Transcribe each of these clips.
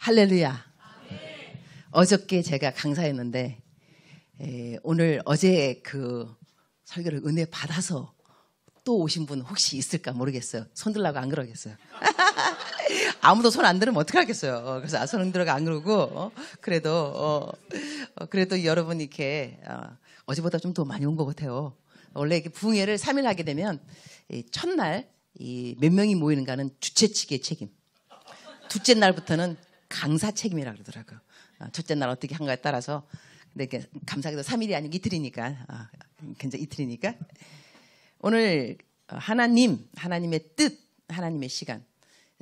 할렐루야. 어저께 제가 강사했는데 오늘 어제 그 설교를 은혜 받아서 또 오신 분 혹시 있을까 모르겠어요. 손 들라고 안 그러겠어요. 아무도 손 안 들으면 어떡하겠어요. 그래서 손 들어가 안 그러고 그래도 여러분 이렇게 어제보다 좀 더 많이 온 것 같아요. 원래 이렇게 부흥회를 3일 하게 되면 첫날 몇 명이 모이는가는 주최 측의 책임. 둘째 날부터는 강사 책임이라고 그러더라고요. 첫째 날 어떻게 한가에 따라서. 근데 감사하게도 3일이 아니고 이틀이니까. 굉장히 이틀이니까. 오늘 하나님의 뜻, 하나님의 시간.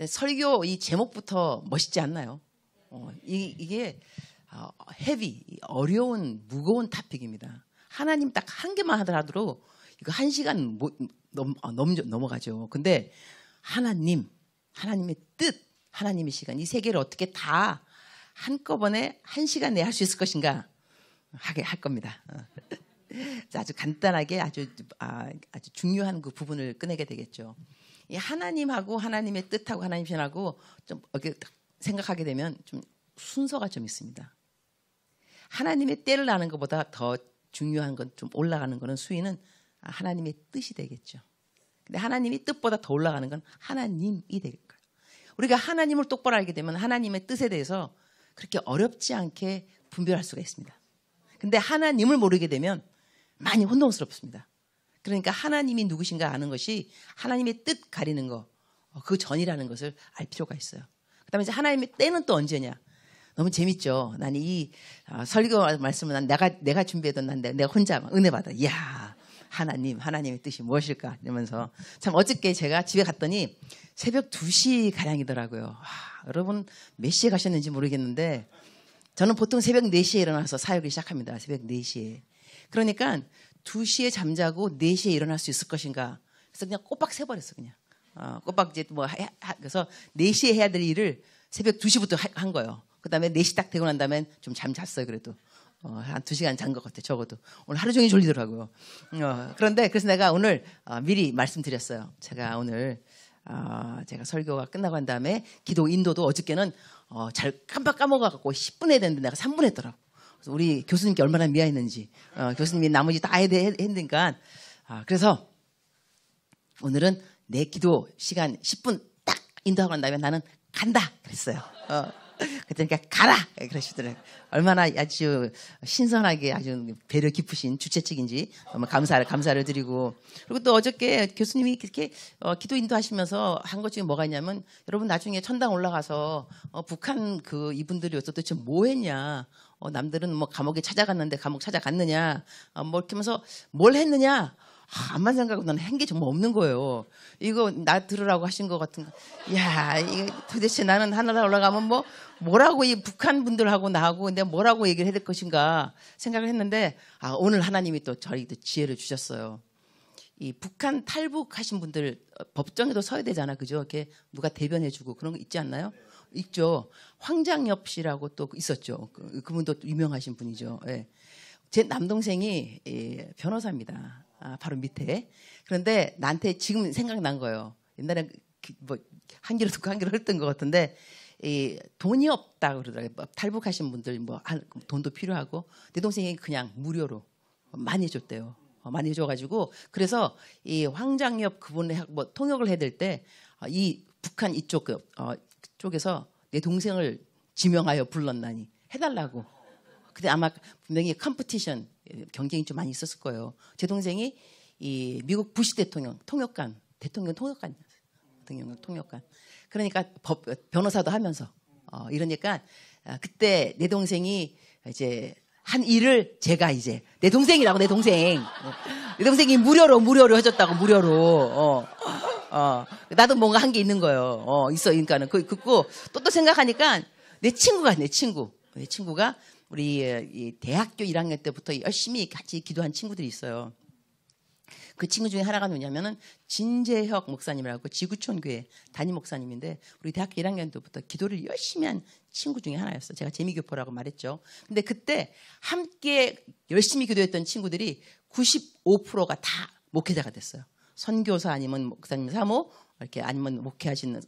설교 이 제목부터 멋있지 않나요? 이게 헤비, 어려운, 무거운 토픽입니다. 하나님 딱 한 개만 하더라도 이거 1시간 넘어가죠. 근데 하나님의 뜻, 하나님의 시간, 이 세 개를 어떻게 다 한꺼번에 1시간 내에 할 수 있을 것인가 하게 할 겁니다. 아주 간단하게 아주 중요한 그 부분을 꺼내게 되겠죠. 이 하나님하고 하나님의 뜻하고 하나님 시간하고 좀 이렇게 생각하게 되면 좀 순서가 좀 있습니다. 하나님의 때를 아는 것보다 더 중요한 건 좀 올라가는 거는 수위는 하나님의 뜻이 되겠죠. 근데 하나님의 뜻보다 더 올라가는 건 하나님이 될 거예요. 우리가 하나님을 똑바로 알게 되면 하나님의 뜻에 대해서 그렇게 어렵지 않게 분별할 수가 있습니다. 근데 하나님을 모르게 되면 많이 혼동스럽습니다. 그러니까 하나님이 누구신가 아는 것이 하나님의 뜻 가리는 거, 그 전이라는 것을 알 필요가 있어요. 그다음에 이제 하나님의 때는 또 언제냐? 너무 재밌죠. 난 이 설교 말씀은 내가 준비했던 내가 혼자 은혜 받아. 이야, 하나님의 뜻이 무엇일까? 이러면서 참 어저께 제가 집에 갔더니 새벽 2시 가량이더라고요. 여러분 몇 시에 가셨는지 모르겠는데 저는 보통 새벽 4시에 일어나서 사역을 시작합니다. 새벽 4시에. 그러니까 2시에 잠자고 4시에 일어날 수 있을 것인가. 그래서 그냥 꼬박 새버렸어 그냥. 꼬박 이제 그래서 4시에 해야 될 일을 새벽 2시부터 한 거예요. 그다음에 4시 딱 되고 난 다음에 좀 잠 잤어요. 그래도 한 2시간 잔 것 같아요. 적어도 오늘 하루 종일 졸리더라고요. 그런데 그래서 내가 오늘 미리 말씀드렸어요. 제가 오늘 제가 설교가 끝나고 한 다음에 기도 인도도 어저께는 잘 깜빡 까먹어갖고 10분 해야 되는데 내가 3분 했더라고. 그래서 우리 교수님께 얼마나 미안했는지. 교수님이 나머지 다 했으니까. 그래서 오늘은 내 기도 시간 10분 딱 인도하고 난 다음에 나는 간다 그랬어요. 그러니까 가라 그러시더라고요. 얼마나 아주 신선하게 아주 배려 깊으신 주최 측인지 너무 감사를 드리고. 그리고 또 어저께 교수님이 이렇게 기도 인도하시면서 한 것 중에 뭐가 있냐면 여러분 나중에 천당 올라가서 북한 그 이분들이 도대체 뭐 했냐, 남들은 뭐 감옥에 찾아갔는데 감옥 찾아갔느냐, 뭐 이렇게 하면서 뭘 했느냐, 암만 생각하고 나는 한 게 정말 없는 거예요. 이거 나 들으라고 하신 것 같은 거. 야, 이게 도대체 나는 하늘에 올라가면 뭐라고 이 북한 분들하고 나하고 내가 뭐라고 얘기를 해야 될 것인가 생각을 했는데 오늘 하나님이 또 저희도 지혜를 주셨어요. 이 북한 탈북하신 분들 법정에도 서야 되잖아, 그죠? 이렇게 누가 대변해주고 그런 거 있지 않나요? 있죠. 황장엽 씨라고 또 있었죠. 그분도 유명하신 분이죠. 예. 제 남동생이 변호사입니다. 바로 밑에. 그런데 나한테 지금 생각난 거예요. 옛날에 뭐 한 귀로 듣고 한 귀로 흘렀던 것 같은데 돈이 없다고 그러더라고요. 탈북하신 분들 돈도 필요하고 내 동생이 그냥 무료로 많이 해줬대요. 많이 해줘가지고 그래서 이 황장엽 그분의 뭐 통역을 해야 될 때 이 북한 이쪽 쪽에서 내 동생을 지명하여 불렀나니 해달라고. 근데 아마 분명히 컴피티션 경쟁이 좀 많이 있었을 거예요. 제 동생이 이 미국 부시 대통령 통역관. 그러니까 변호사도 하면서 이러니까 그때 내 동생이 이제 한 일을 제가 이제 내 동생이라고 내 동생이 무료로 해줬다고 무료로. 나도 뭔가 한 게 있는 거예요. 있어. 그러니까는 그거 또 생각하니까 내 친구가 우리 이 대학교 1학년 때부터 열심히 같이 기도한 친구들이 있어요. 그 친구 중에 하나가 누구냐면은 진재혁 목사님이라고 지구촌 교회 담임 목사님인데 우리 대학교 1학년 때부터 기도를 열심히 한 친구 중에 하나였어요. 제가 재미교포라고 말했죠. 근데 그때 함께 열심히 기도했던 친구들이 95%가 다 목회자가 됐어요. 선교사 아니면 목사님 사모 이렇게 아니면 목회하시는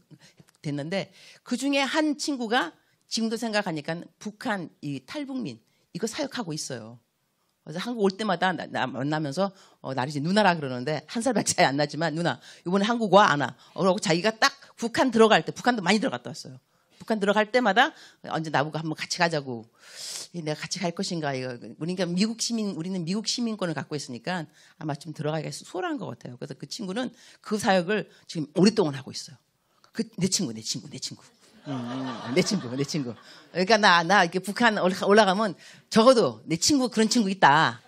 됐는데 그 중에 한 친구가 지금도 생각하니까 북한 이 탈북민 이거 사역하고 있어요. 그래서 한국 올 때마다 나 만나면서 나를 이제 누나라 그러는데 한 살밖에 차이 안 나지만 누나 이번에 한국 와 안 와? 그러고 자기가 딱 북한 들어갈 때 북한도 많이 들어갔다 왔어요. 북한 들어갈 때마다 언제 나보고 한번 같이 가자고. 내가 같이 갈 것인가 이거. 우리가 우리는 미국 시민권을 갖고 있으니까 아마 좀 들어가기가 수월한 것 같아요. 그래서 그 친구는 그 사역을 지금 오랫동안 하고 있어요. 내 친구. 내 친구. 그러니까 나 이렇게 북한 올라가면 적어도 내 친구 그런 친구 있다.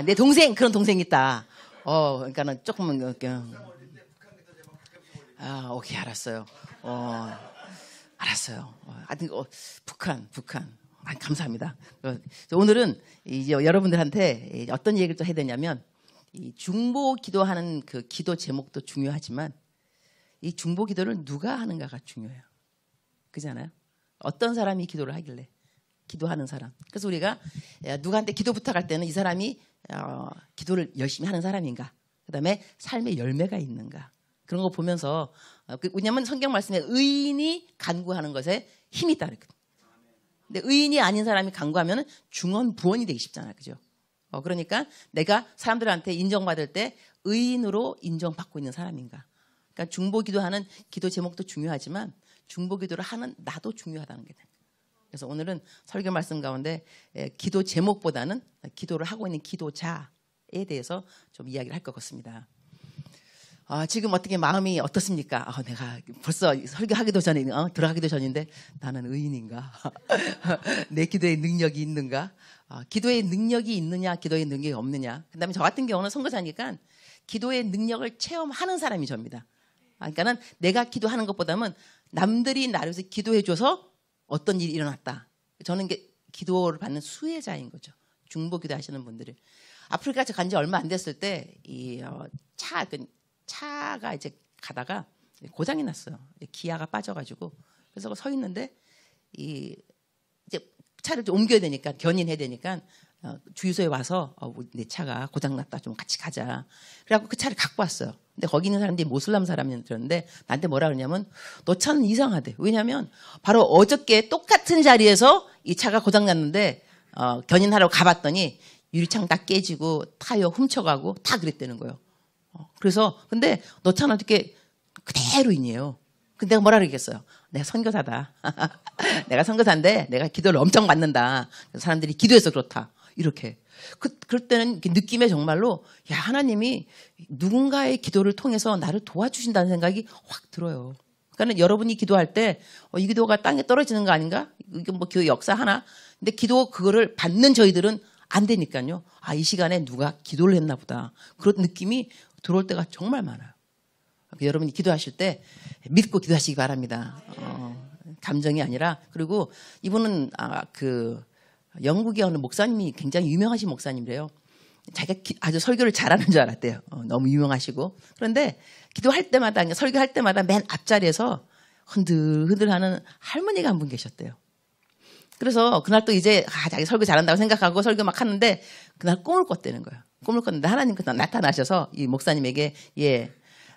내 동생 그런 동생 있다. 그러니까는 조금은 이렇게. 오케이 알았어요. 알았어요. 하여튼 북한. 감사합니다. 오늘은 이제 여러분들한테 어떤 얘기를 또 해야 되냐면 이 중보 기도하는 그 기도 제목도 중요하지만 이 중보 기도를 누가 하는가가 중요해요. 그잖아요. 어떤 사람이 기도를 하길래 기도하는 사람. 그래서 우리가 누구한테 기도 부탁할 때는 이 사람이 기도를 열심히 하는 사람인가. 그다음에 삶의 열매가 있는가. 그런 거 보면서 왜냐하면 성경 말씀에 의인이 간구하는 것에 힘이 있다 그랬거든요. 근데 의인이 아닌 사람이 간구하면 중언부언이 되기 쉽잖아요. 그죠? 그러니까 내가 사람들한테 인정받을 때 의인으로 인정받고 있는 사람인가. 그러니까 중보기도하는 기도 제목도 중요하지만 중보기도를 하는 나도 중요하다는 게 돼요. 그래서 오늘은 설교 말씀 가운데 기도 제목보다는 기도를 하고 있는 기도자에 대해서 좀 이야기를 할 것 같습니다. 지금 어떻게 마음이 어떻습니까? 내가 벌써 설교하기도 전에 들어가기도 전인데 나는 의인인가? 내 기도에 능력이 있는가? 기도에 능력이 있느냐, 기도에 능력이 없느냐. 그다음에 저 같은 경우는 선교사니까 기도의 능력을 체험하는 사람이 접니다. 그러니까는 내가 기도하는 것보다는 남들이 나를 위해서 기도해줘서 어떤 일이 일어났다. 저는 기도를 받는 수혜자인 거죠. 중보 기도하시는 분들이. 아프리카 간 지 얼마 안 됐을 때 차가 이제 가다가 고장이 났어요. 기아가 빠져가지고 그래서 서 있는데 이제 차를 좀 옮겨야 되니까 견인해야 되니까 주유소에 와서 내 차가 고장났다 좀 같이 가자. 그래갖고 그 차를 갖고 왔어요. 근데 거기 있는 사람들이 모슬람 사람이었는데 나한테 뭐라 그러냐면 너 차는 이상하대. 왜냐면 바로 어저께 똑같은 자리에서 이 차가 고장났는데 견인하러 가봤더니 유리창 다 깨지고 타이어 훔쳐가고 다 그랬다는 거예요. 그래서 근데 너 차는 어떻게 그대로인이에요. 근데 내가 뭐라 그러겠어요. 내가 선교사다. 내가 선교사인데 내가 기도를 엄청 받는다. 사람들이 기도해서 그렇다. 이렇게. 그럴 때는 느낌에 정말로 야 하나님이 누군가의 기도를 통해서 나를 도와주신다는 생각이 확 들어요. 그러니까 여러분이 기도할 때 이 기도가 땅에 떨어지는 거 아닌가? 이게 뭐 교회 역사 하나? 근데 기도 그거를 받는 저희들은 안 되니까요. 이 시간에 누가 기도를 했나 보다. 그런 느낌이 들어올 때가 정말 많아요. 여러분이 기도하실 때 믿고 기도하시기 바랍니다. 감정이 아니라. 그리고 이분은 영국에 어느 목사님이 굉장히 유명하신 목사님이래요. 자기가 아주 설교를 잘하는 줄 알았대요. 너무 유명하시고. 그런데 기도할 때마다 설교할 때마다 맨 앞자리에서 흔들흔들하는 할머니가 한 분 계셨대요. 그래서 그날 또 이제 자기 설교 잘한다고 생각하고 설교 막 하는데 그날 꿈을 꿨다는 거예요. 꿈을 꿨는데 하나님께서 나타나셔서 이 목사님에게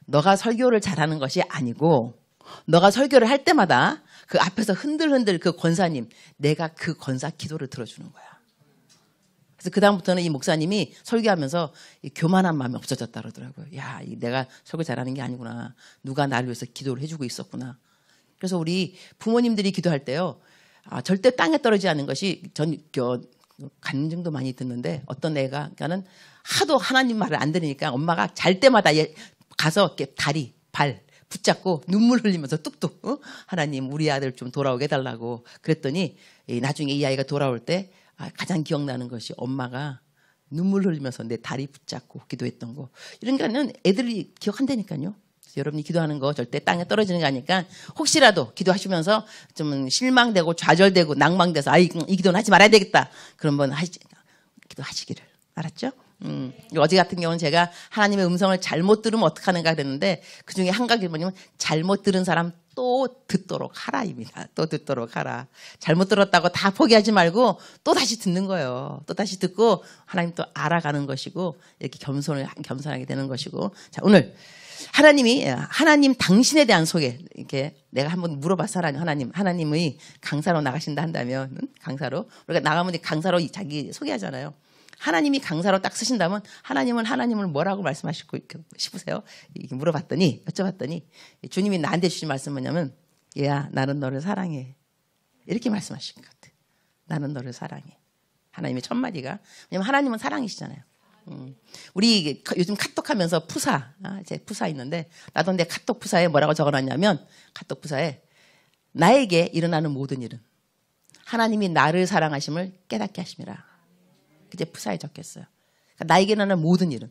너가 설교를 잘하는 것이 아니고 너가 설교를 할 때마다 그 앞에서 흔들흔들 그 권사님 내가 그 권사 기도를 들어주는 거야. 그래서 그다음부터는 이 목사님이 설교하면서 이 교만한 마음이 없어졌다 그러더라고요. 야, 내가 설교 잘하는 게 아니구나. 누가 나를 위해서 기도를 해주고 있었구나. 그래서 우리 부모님들이 기도할 때요. 절대 땅에 떨어지지 않는 것이 전 간증도 많이 듣는데 어떤 애가 그러니까는 하도 하나님 말을 안 들으니까 엄마가 잘 때마다 가서 이렇게 다리, 발 붙잡고 눈물 흘리면서 뚝뚝 하나님 우리 아들 좀 돌아오게 해달라고 그랬더니 나중에 이 아이가 돌아올 때 가장 기억나는 것이 엄마가 눈물 흘리면서 내 다리 붙잡고 기도했던 거. 이런 거는 애들이 기억한다니까요. 여러분이 기도하는 거 절대 땅에 떨어지는 거 아니까 혹시라도 기도하시면서 좀 실망되고 좌절되고 낭망돼서 이 기도는 하지 말아야 되겠다. 그런 분 기도하시기를. 알았죠? 어제 같은 경우는 제가 하나님의 음성을 잘못 들으면 어떡하는가 그랬는데 그중에 한 가지 뭐냐면 잘못 들은 사람 또 듣도록 하라입니다. 또 듣도록 하라. 잘못 들었다고 다 포기하지 말고 또 다시 듣는 거예요. 또 다시 듣고 하나님 또 알아가는 것이고 이렇게 겸손하게 되는 것이고. 자, 오늘 하나님 당신에 대한 소개, 이렇게 내가 한번 물어봤어, 하나님의 강사로 나가신다 한다면, 강사로. 우리가 나가면 강사로 자기 소개하잖아요. 하나님이 강사로 딱 쓰신다면, 하나님을 뭐라고 말씀하시고 싶으세요? 이렇게 여쭤봤더니, 주님이 나한테 주신 말씀은 뭐냐면, 얘야, 나는 너를 사랑해. 이렇게 말씀하신 것 같아요. 나는 너를 사랑해. 하나님의 첫 마디가. 왜냐면 하나님은 사랑이시잖아요. 우리 요즘 카톡 하면서 제 푸사 있는데, 나도 내 카톡 푸사에 뭐라고 적어놨냐면, 카톡 푸사에 나에게 일어나는 모든 일은 하나님이 나를 사랑하심을 깨닫게 하심이라. 그제 푸사에 적혔어요. 그러니까 나에게 일어나는 모든 일은.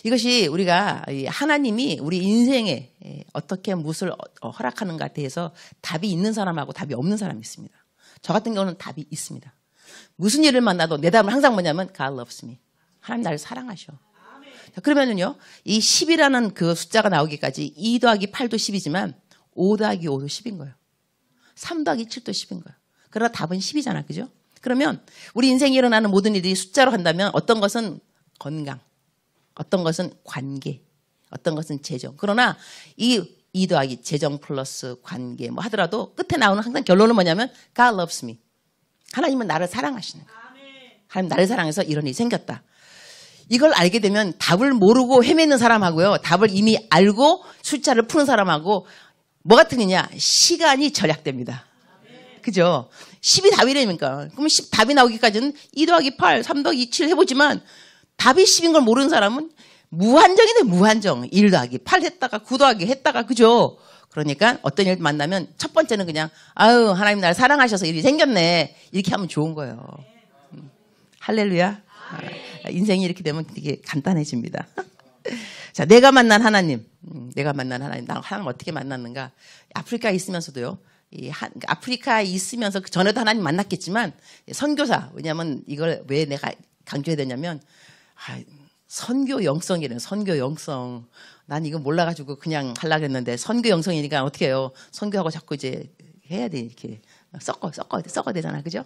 이것이 우리가 하나님이 우리 인생에 어떻게 무엇을 허락하는가에 대해서 답이 있는 사람하고 답이 없는 사람이 있습니다. 저 같은 경우는 답이 있습니다. 무슨 일을 만나도 내 답은 항상 뭐냐면 God loves me. 하나님 나를 사랑하셔. 자, 그러면은요, 이 10이라는 그 숫자가 나오기까지 2 더하기 8도 10이지만 5 더하기 5도 10인 거예요. 3 더하기 7도 10인 거예요. 그러나 답은 10이잖아. 그죠? 그러면 우리 인생에 일어나는 모든 일이 숫자로 한다면 어떤 것은 건강, 어떤 것은 관계, 어떤 것은 재정. 그러나 이 2 더하기 재정 플러스 관계 뭐 하더라도 끝에 나오는 항상 결론은 뭐냐면 God loves me. 하나님은 나를 사랑하시는 거예요. 하나님 나를 사랑해서 이런 일이 생겼다. 이걸 알게 되면 답을 모르고 헤매는 사람하고요, 답을 이미 알고 숫자를 푸는 사람하고 뭐가 틀리냐? 시간이 절약됩니다. 그죠? 10이 답이라니까. 그러면 10 답이 나오기까지는 2 더하기 8, 3 더하기 7 해보지만 답이 10인 걸 모르는 사람은 무한정이네, 무한정. 1 더하기 8 했다가 9 더하기 했다가, 그죠? 그러니까 어떤 일 만나면 첫 번째는 그냥, 아유, 하나님 나를 사랑하셔서 일이 생겼네. 이렇게 하면 좋은 거예요. 할렐루야. 인생이 이렇게 되면 되게 간단해집니다. 자, 내가 만난 하나님. 나 하나님 어떻게 만났는가? 아프리카에 있으면서도요. 아프리카에 있으면서 그 전에도 하나님 만났겠지만, 선교사. 왜냐하면 이걸 왜 내가 강조해야 되냐면, 선교 영성이래요. 선교 영성. 난 이거 몰라가지고 그냥 하려고 했는데, 선교 영성이니까 어떻게 해요? 선교하고 자꾸 이제 해야 돼. 이렇게 섞어야 되잖아. 그죠?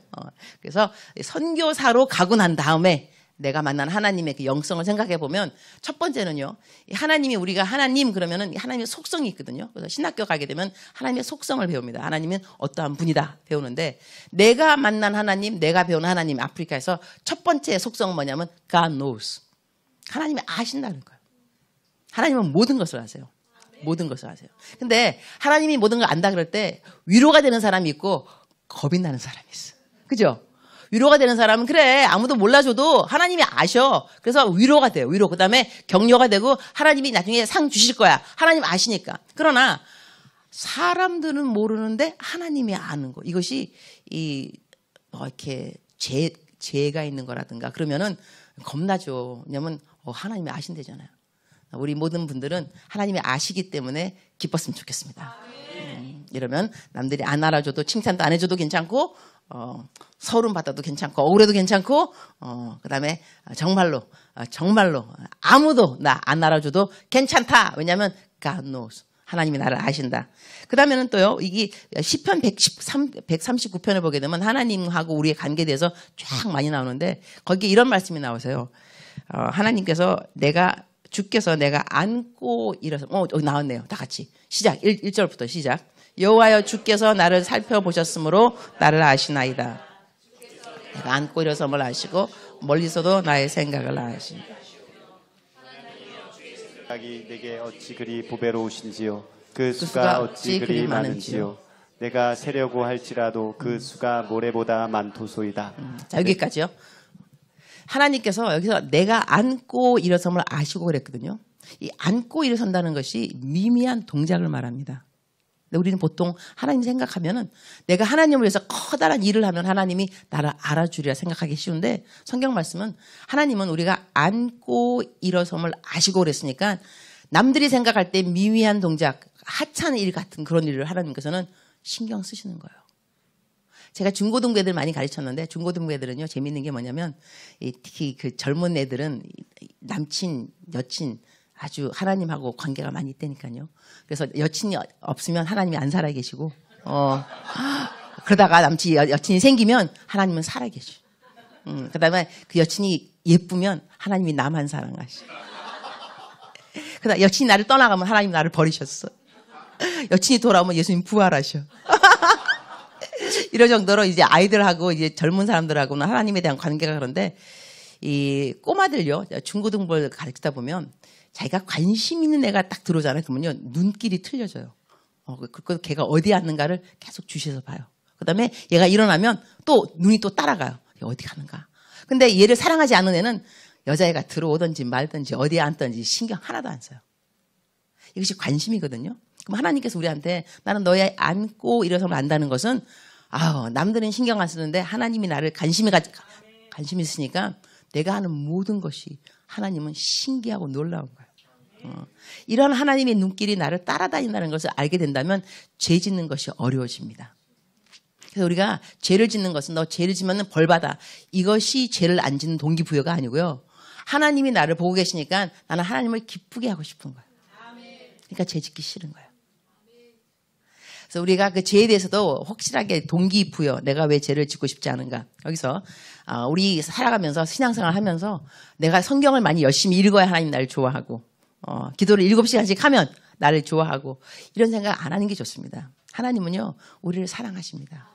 그래서 선교사로 가고 난 다음에 내가 만난 하나님의 그 영성을 생각해 보면, 첫 번째는요, 하나님이, 우리가 하나님 그러면은 하나님의 속성이 있거든요. 그래서 신학교 가게 되면 하나님의 속성을 배웁니다. 하나님은 어떠한 분이다 배우는데, 내가 만난 하나님, 내가 배운 하나님, 아프리카에서 첫 번째 속성은 뭐냐면 God knows. 하나님이 아신다는 거예요. 하나님은 모든 것을 아세요. 모든 것을 아세요. 근데 하나님이 모든 걸 안다 그럴 때 위로가 되는 사람이 있고 겁이 나는 사람이 있어. 그죠? 위로가 되는 사람은 그래, 아무도 몰라줘도 하나님이 아셔. 그래서 위로가 돼요. 위로. 그 다음에 격려가 되고 하나님이 나중에 상 주실 거야. 하나님 아시니까. 그러나 사람들은 모르는데 하나님이 아는 거. 이것이 이렇게 죄가 있는 거라든가 그러면은 겁나죠. 왜냐면 하나님이 아신대잖아요. 우리 모든 분들은 하나님이 아시기 때문에 기뻤으면 좋겠습니다. 이러면 남들이 안 알아줘도 칭찬도 안 해줘도 괜찮고, 서름 받아도 괜찮고, 억울해도 괜찮고, 그 다음에 정말로 아무도 나 안 알아줘도 괜찮다. 왜냐하면 God knows. 하나님이 나를 아신다. 그 다음에는 또요, 이게 시편 139편을 보게 되면 하나님하고 우리의 관계에 대해서 쫙 많이 나오는데, 거기에 이런 말씀이 나오세요. 하나님께서 주께서 내가 안고 일어서, 여기 나왔네요. 다 같이. 시작. 1절부터 시작. 여호와여, 주께서 나를 살펴보셨으므로 나를 아시나이다. 내가 안고 일어섬을 아시고 멀리서도 나의 생각을 아시니. 생각이 내게 어찌 그리 보배로우신지요. 그 수가 어찌 그리 많은지요. 내가 세려고 할지라도 그 수가 모래보다 많도소이다. 자, 여기까지요. 하나님께서 여기서 내가 안고 일어섬을 아시고 그랬거든요. 이 안고 일어선다는 것이 미미한 동작을 말합니다. 근데 우리는 보통 하나님 생각하면은 내가 하나님을 위해서 커다란 일을 하면 하나님이 나를 알아주리라 생각하기 쉬운데, 성경 말씀은 하나님은 우리가 안고 일어섬을 아시고 그랬으니까 남들이 생각할 때 미미한 동작, 하찮은 일 같은 그런 일을 하나님께서는 신경 쓰시는 거예요. 제가 중고등부 애들 많이 가르쳤는데, 중고등부 애들은요, 재밌는 게 뭐냐면, 특히 그 젊은 애들은 남친, 여친, 아주 하나님하고 관계가 많이 있다니까요. 그래서 여친이 없으면 하나님이 안 살아 계시고, 그러다가 여친이 생기면 하나님은 살아 계셔. 그 다음에 그 여친이 예쁘면 하나님이 나만 사랑하시. 그러다 여친이 나를 떠나가면 하나님 나를 버리셨어. 여친이 돌아오면 예수님 부활하셔. 이런 정도로 이제 아이들하고 이제 젊은 사람들하고는 하나님에 대한 관계가 그런데 이 꼬마들요, 중고등부를 가르치다 보면 자기가 관심 있는 애가 딱 들어오잖아요. 그러면요, 눈길이 틀려져요. 그 걔가 어디 앉는가를 계속 주시해서 봐요. 그 다음에 얘가 일어나면 또 눈이 또 따라가요. 얘 어디 가는가. 근데 얘를 사랑하지 않는 애는 여자애가 들어오든지 말든지 어디에 앉든지 신경 하나도 안 써요. 이것이 관심이거든요. 그럼 하나님께서 우리한테 나는 너의 안고 일어서면 안다는 것은 남들은 신경 안 쓰는데 하나님이 나를 관심이 있으니까 내가 하는 모든 것이 하나님은 신기하고 놀라운 거예요. 이런 하나님의 눈길이 나를 따라다닌다는 것을 알게 된다면 죄 짓는 것이 어려워집니다. 그래서 우리가 죄를 짓는 것은 너 죄를 지면 벌 받아. 이것이 죄를 안 짓는 동기부여가 아니고요. 하나님이 나를 보고 계시니까 나는 하나님을 기쁘게 하고 싶은 거예요. 그러니까 죄 짓기 싫은 거예요. 그래서 우리가 그 죄에 대해서도 확실하게 동기부여, 내가 왜 죄를 짓고 싶지 않은가. 여기서 우리 살아가면서 신앙생활 하면서 내가 성경을 많이 열심히 읽어야 하나님 나를 좋아하고 기도를 7시간씩 하면 나를 좋아하고 이런 생각 안 하는 게 좋습니다. 하나님은요 우리를 사랑하십니다.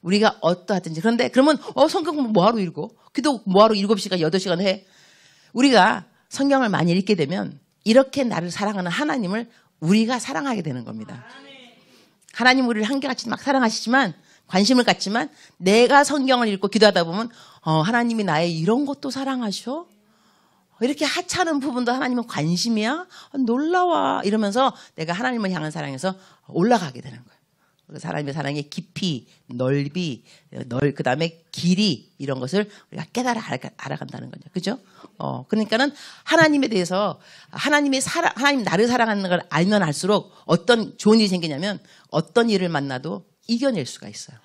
우리가 어떠하든지. 그런데 그러면 성경 뭐하러 읽어? 기도 뭐하러 7시간 8시간 해? 우리가 성경을 많이 읽게 되면 이렇게 나를 사랑하는 하나님을 우리가 사랑하게 되는 겁니다. 하나님 우리를 한결같이 막 사랑하시지만 관심을 갖지만 내가 성경을 읽고 기도하다 보면 하나님이 나의 이런 것도 사랑하셔? 이렇게 하찮은 부분도 하나님은 관심이야? 놀라워. 이러면서 내가 하나님을 향한 사랑에서 올라가게 되는 거예요. 하나님의 사랑의 깊이, 넓이, 그 다음에 길이 이런 것을 우리가 깨달아 알아간다는 거죠. 그죠? 그러니까는 하나님에 대해서 하나님 나를 사랑하는 걸 알면 알수록 어떤 좋은 일이 생기냐면 어떤 일을 만나도 이겨낼 수가 있어요.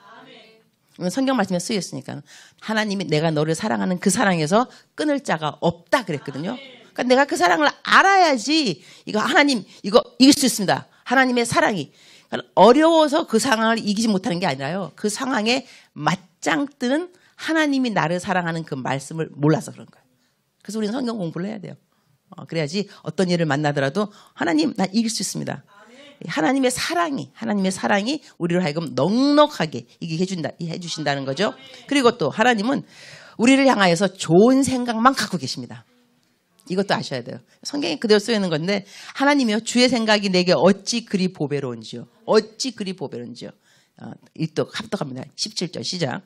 성경 말씀에 쓰여 있으니까 하나님이 내가 너를 사랑하는 그 사랑에서 끊을 자가 없다 그랬거든요. 그러니까 내가 그 사랑을 알아야지 하나님 이거 이길 수 있습니다. 하나님의 사랑이 어려워서 그 상황을 이기지 못하는 게 아니라요. 그 상황에 맞짱 뜨는 하나님이 나를 사랑하는 그 말씀을 몰라서 그런 거예요. 그래서 우리는 성경 공부를 해야 돼요. 그래야지 어떤 일을 만나더라도 하나님 난 이길 수 있습니다. 하나님의 사랑이 우리를 하여금 넉넉하게 이기게 해주신다는 거죠. 그리고 또 하나님은 우리를 향하여서 좋은 생각만 갖고 계십니다. 이것도 아셔야 돼요. 성경에 그대로 쓰여 있는 건데 하나님이요 주의 생각이 내게 어찌 그리 보배로운지요. 어찌 그리 보배로운지요. 합독합니다. 17절 시작.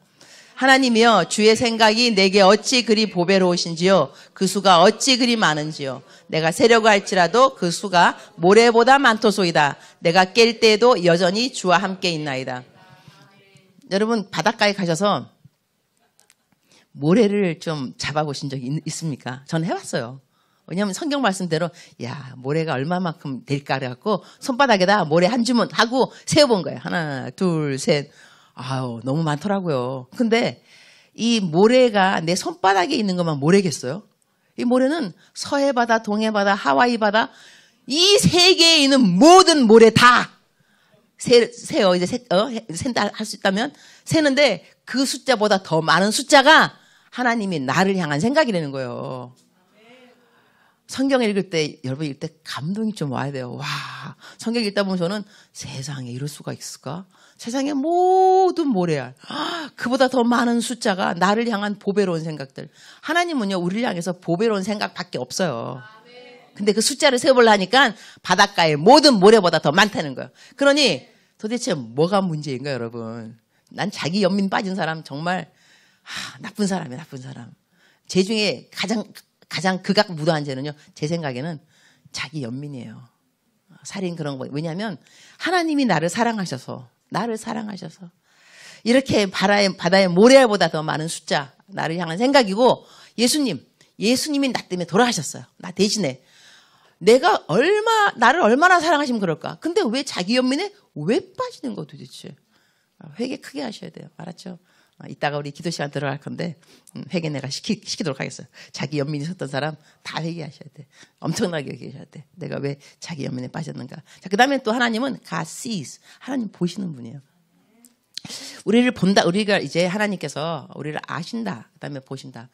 하나님이여 주의 생각이 내게 어찌 그리 보배로우신지요. 그 수가 어찌 그리 많은지요. 내가 세려고 할지라도 그 수가 모래보다 많도소이다. 내가 깰 때에도 여전히 주와 함께 있나이다. 여러분 바닷가에 가셔서 모래를 좀 잡아보신 적이 있습니까? 저는 해봤어요. 왜냐하면 성경 말씀대로 모래가 얼마만큼 될까 그래갖고 손바닥에다 모래 한 주문 하고 세어본 거예요. 하나 둘 셋. 너무 많더라고요. 근데 이 모래가 내 손바닥에 있는 것만 모래겠어요? 이 모래는 서해바다, 동해바다, 하와이바다 이 세계에 있는 모든 모래 다 세요. 이제 센다 할 수 있다면 세는데 그 숫자보다 더 많은 숫자가 하나님이 나를 향한 생각이라는 거예요. 성경 읽을 때, 여러분 읽을 때 감동이 좀 와야 돼요. 와, 성경 읽다 보면 저는 세상에 이럴 수가 있을까? 세상의 모든 모래알, 그보다 더 많은 숫자가 나를 향한 보배로운 생각들. 하나님은요, 우리를 향해서 보배로운 생각밖에 없어요. 근데 그 숫자를 세어보려니까 바닷가의 모든 모래보다 더 많다는 거예요. 그러니 도대체 뭐가 문제인가요, 여러분? 난 자기 연민 빠진 사람 정말 나쁜 사람이에요, 나쁜 사람. 죄 중에 가장 극악무도한 죄는요, 제 생각에는 자기 연민이에요. 살인 그런 거. 왜냐하면 하나님이 나를 사랑하셔서 이렇게 바다의 모래알보다 더 많은 숫자 나를 향한 생각이고 예수님이 나 때문에 돌아가셨어요. 나 대신에 나를 얼마나 사랑하시면 그럴까? 근데 왜 자기 연민에 왜 빠지는 거 도대체? 회개 크게 하셔야 돼요. 알았죠? 이따가 우리 기도 시간 들어갈 건데 회개 내가 시키도록 하겠어요. 자기 연민이 섰던 사람 다 회개하셔야 돼. 엄청나게 회개하셔야 돼. 내가 왜 자기 연민에 빠졌는가. 자, 그 다음에 또 하나님은 God sees. 하나님 보시는 분이에요. 우리를 본다. 우리가 이제 하나님께서 우리를 아신다. 그 다음에 보신다.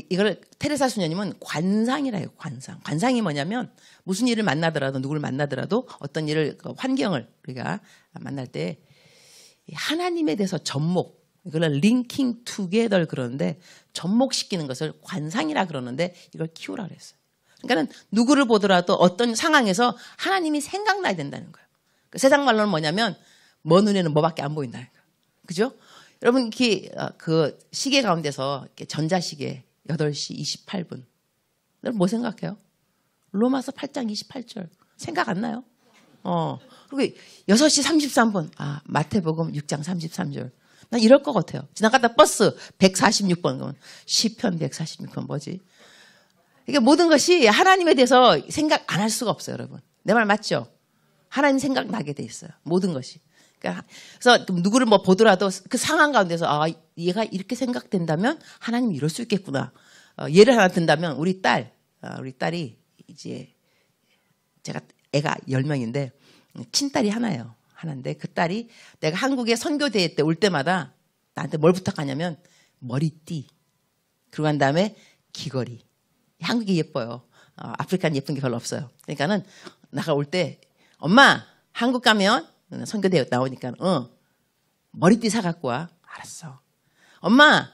이걸 테레사 수녀님은 관상이라 해요. 관상. 관상이 뭐냐면 무슨 일을 만나더라도 누구를 만나더라도 어떤 일을 환경을 우리가 만날 때 하나님에 대해서 접목, 이걸 링킹 투게더 그러는데 접목시키는 것을 관상이라 그러는데 이걸 키우라 그랬어요. 그러니까는 누구를 보더라도 어떤 상황에서 하나님이 생각나야 된다는 거예요. 그 세상 말로는 뭐냐면 먼 눈에는 뭐밖에 안 보인다는 거예요. 그죠? 여러분 이렇게 그 시계 가운데서 이렇게 전자시계 8시 28분. 여러분 뭐 생각해요? 로마서 8장 28절. 생각 안 나요? 그리고 6시 33분. 마태복음 6장 33절. 난 이럴 것 같아요. 지나가다 버스 146번 그러면 시편 146번 뭐지? 이게 모든 것이 하나님에 대해서 생각 안 할 수가 없어요, 여러분. 내 말 맞죠? 하나님 생각나게 돼 있어요. 모든 것이. 그러니까 그래서 누구를 뭐 보더라도 그 상황 가운데서 얘가 이렇게 생각된다면 하나님이 이럴 수 있겠구나. 예를 하나 든다면 우리 딸이 이제 제가 애가 10명인데 친딸이 하나인데 그 딸이 내가 한국에 선교대회 때 올 때마다 나한테 뭘 부탁하냐면 머리띠 그리고 난 다음에 귀걸이. 한국이 예뻐요. 아프리카는 예쁜 게 별로 없어요. 그러니까는 나가 올 때 엄마 한국 가면 선교대회 나오니까 머리띠 사갖고 와. 알았어. 엄마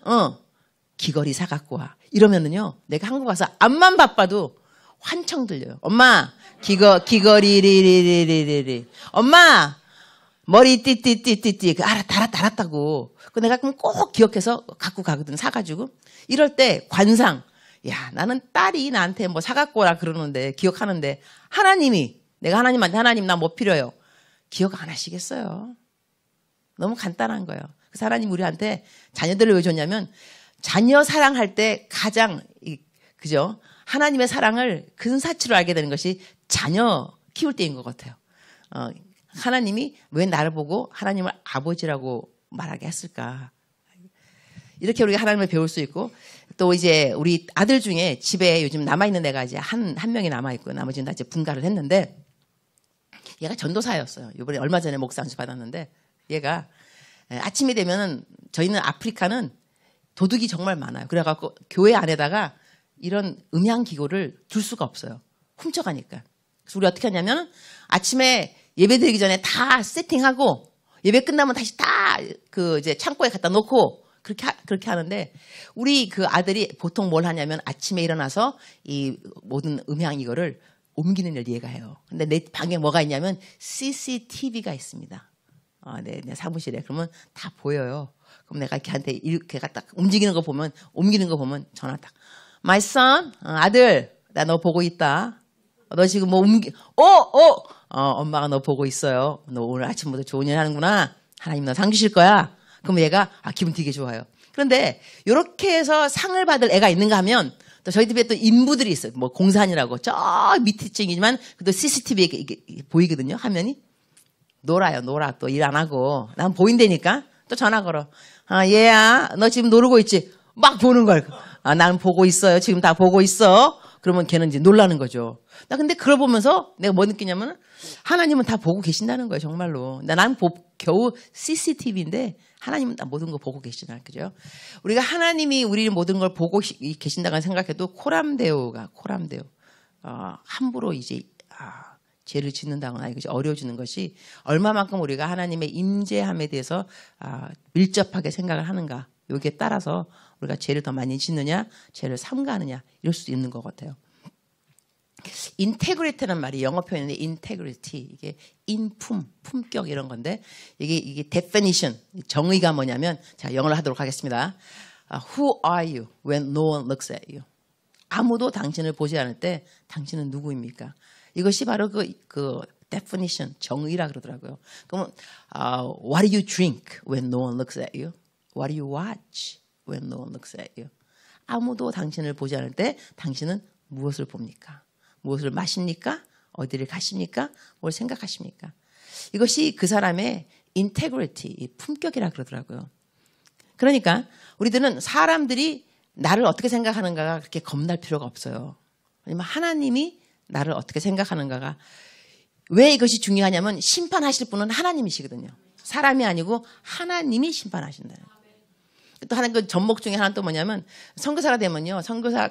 귀걸이 사갖고 와. 이러면은요 내가 한국 와서 앞만 바빠도 환청 들려요. 엄마 귀걸이 리리리리리. 엄마 머리띠 알았다고. 그 내가 그럼 꼭 기억해서 갖고 가거든. 사가지고 이럴 때 관상. 야, 나는 딸이 나한테 뭐 사갖고 오라 그러는데 기억하는데 내가 하나님한테 하나님 나 뭐 필요해요? 기억 안 하시겠어요? 너무 간단한 거예요. 그래서 하나님 우리한테 자녀들을 왜 줬냐면 자녀 사랑할 때 가장 그죠? 하나님의 사랑을 근사치로 알게 되는 것이 자녀 키울 때인 것 같아요. 하나님이 왜 나를 보고 하나님을 아버지라고 말하게 했을까? 이렇게 우리가 하나님을 배울 수 있고 또 이제 우리 아들 중에 집에 요즘 남아있는 애가 이제 한 명이 남아있고 나머지는 다 이제 분가를 했는데 얘가 전도사였어요. 이번에 얼마 전에 목사 안수 받았는데 얘가 아침이 되면은 저희는 아프리카는 도둑이 정말 많아요. 그래갖고 교회 안에다가 이런 음향기구를 둘 수가 없어요. 훔쳐가니까. 그래서 우리 어떻게 하냐면 아침에 예배 드리기 전에 다 세팅하고 예배 끝나면 다시 다 그 이제 창고에 갖다 놓고 그렇게 하는데 우리 그 아들이 보통 뭘 하냐면 아침에 일어나서 이 모든 음향 이거를 옮기는 일 얘가 해요. 근데 내 방에 뭐가 있냐면 CCTV가 있습니다. 내 사무실에. 그러면 다 보여요. 그럼 내가 걔한테 이렇게 딱 옮기는 거 보면 전화 딱. My son, 아들, 나 너 보고 있다. 너 지금 뭐 엄마가 너 보고 있어요. 너 오늘 아침부터 좋은 일 하는구나. 하나님 너 상 주실 거야. 그럼 얘가 기분 되게 좋아요. 그런데 이렇게 해서 상을 받을 애가 있는가 하면 또 저희 집에 또 인부들이 있어요. 뭐 공산이라고 저 밑에 층이지만 그래도 CCTV에 이게 보이거든요. 화면이. 놀아 또 일 안 하고. 난 보인다니까. 또 전화 걸어. 얘야 너 지금 놀고 있지? 막 보는 걸. 나는 보고 있어요. 지금 다 보고 있어. 그러면 걔는 이제 놀라는 거죠. 나 근데 그걸 보면서 내가 뭐 느끼냐면 하나님은 다 보고 계신다는 거예요. 정말로. 나는 겨우 CCTV인데 하나님은 다 모든 거 보고 계시나. 그죠? 우리가 하나님이 우리 모든 걸 보고 계신다고 생각해도 코람데오 함부로 이제 죄를 짓는다거나 이것이 어려워지는 것이 얼마만큼 우리가 하나님의 임재함에 대해서 밀접하게 생각을 하는가. 여기에 따라서 우리가 죄를 더 많이 짓느냐, 죄를 삼가하느냐 이럴 수도 있는 것 같아요. 인테그리티라는 말이 영어 표현인데 인테그리티 이게 인품, 품격 이런 건데 이게 definition 정의가 뭐냐면 자 영어로 하도록 하겠습니다. Who are you when no one looks at you? 아무도 당신을 보지 않을 때 당신은 누구입니까? 이것이 바로 그 definition 정의라 그러더라고요. 그러면 what do you drink when no one looks at you? What do you watch when no one looks at you? 아무도 당신을 보지 않을 때 당신은 무엇을 봅니까? 무엇을 마십니까? 어디를 가십니까? 뭘 생각하십니까? 이것이 그 사람의 integrity, 품격이라 그러더라고요. 그러니까 우리들은 사람들이 나를 어떻게 생각하는가가 그렇게 겁날 필요가 없어요. 왜냐면 하나님이 나를 어떻게 생각하는가가 왜 이것이 중요하냐면 심판하실 분은 하나님이시거든요. 사람이 아니고 하나님이 심판하신다는 거예요. 또 하나 그 전목 중에 하나 또 뭐냐면 선교사가 되면요. 선교사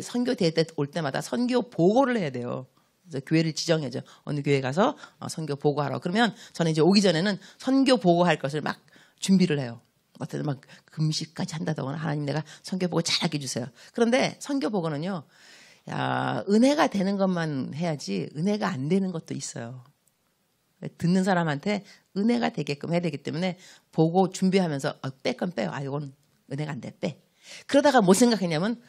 선교대회 때 올 때마다 선교 보고를 해야 돼요. 그래서 교회를 지정해줘. 어느 교회 가서 선교 보고하라고. 그러면 저는 이제 오기 전에는 선교 보고할 것을 막 준비를 해요. 어떤 막 금식까지 한다거나 하나님 내가 선교 보고 잘하게 해주세요. 그런데 선교 보고는요. 야, 은혜가 되는 것만 해야지 은혜가 안 되는 것도 있어요. 듣는 사람한테 은혜가 되게끔 해야 되기 때문에 보고 준비하면서 뺄 건 빼요. 이건 은혜가 안 돼. 빼. 그러다가 뭐 생각했냐면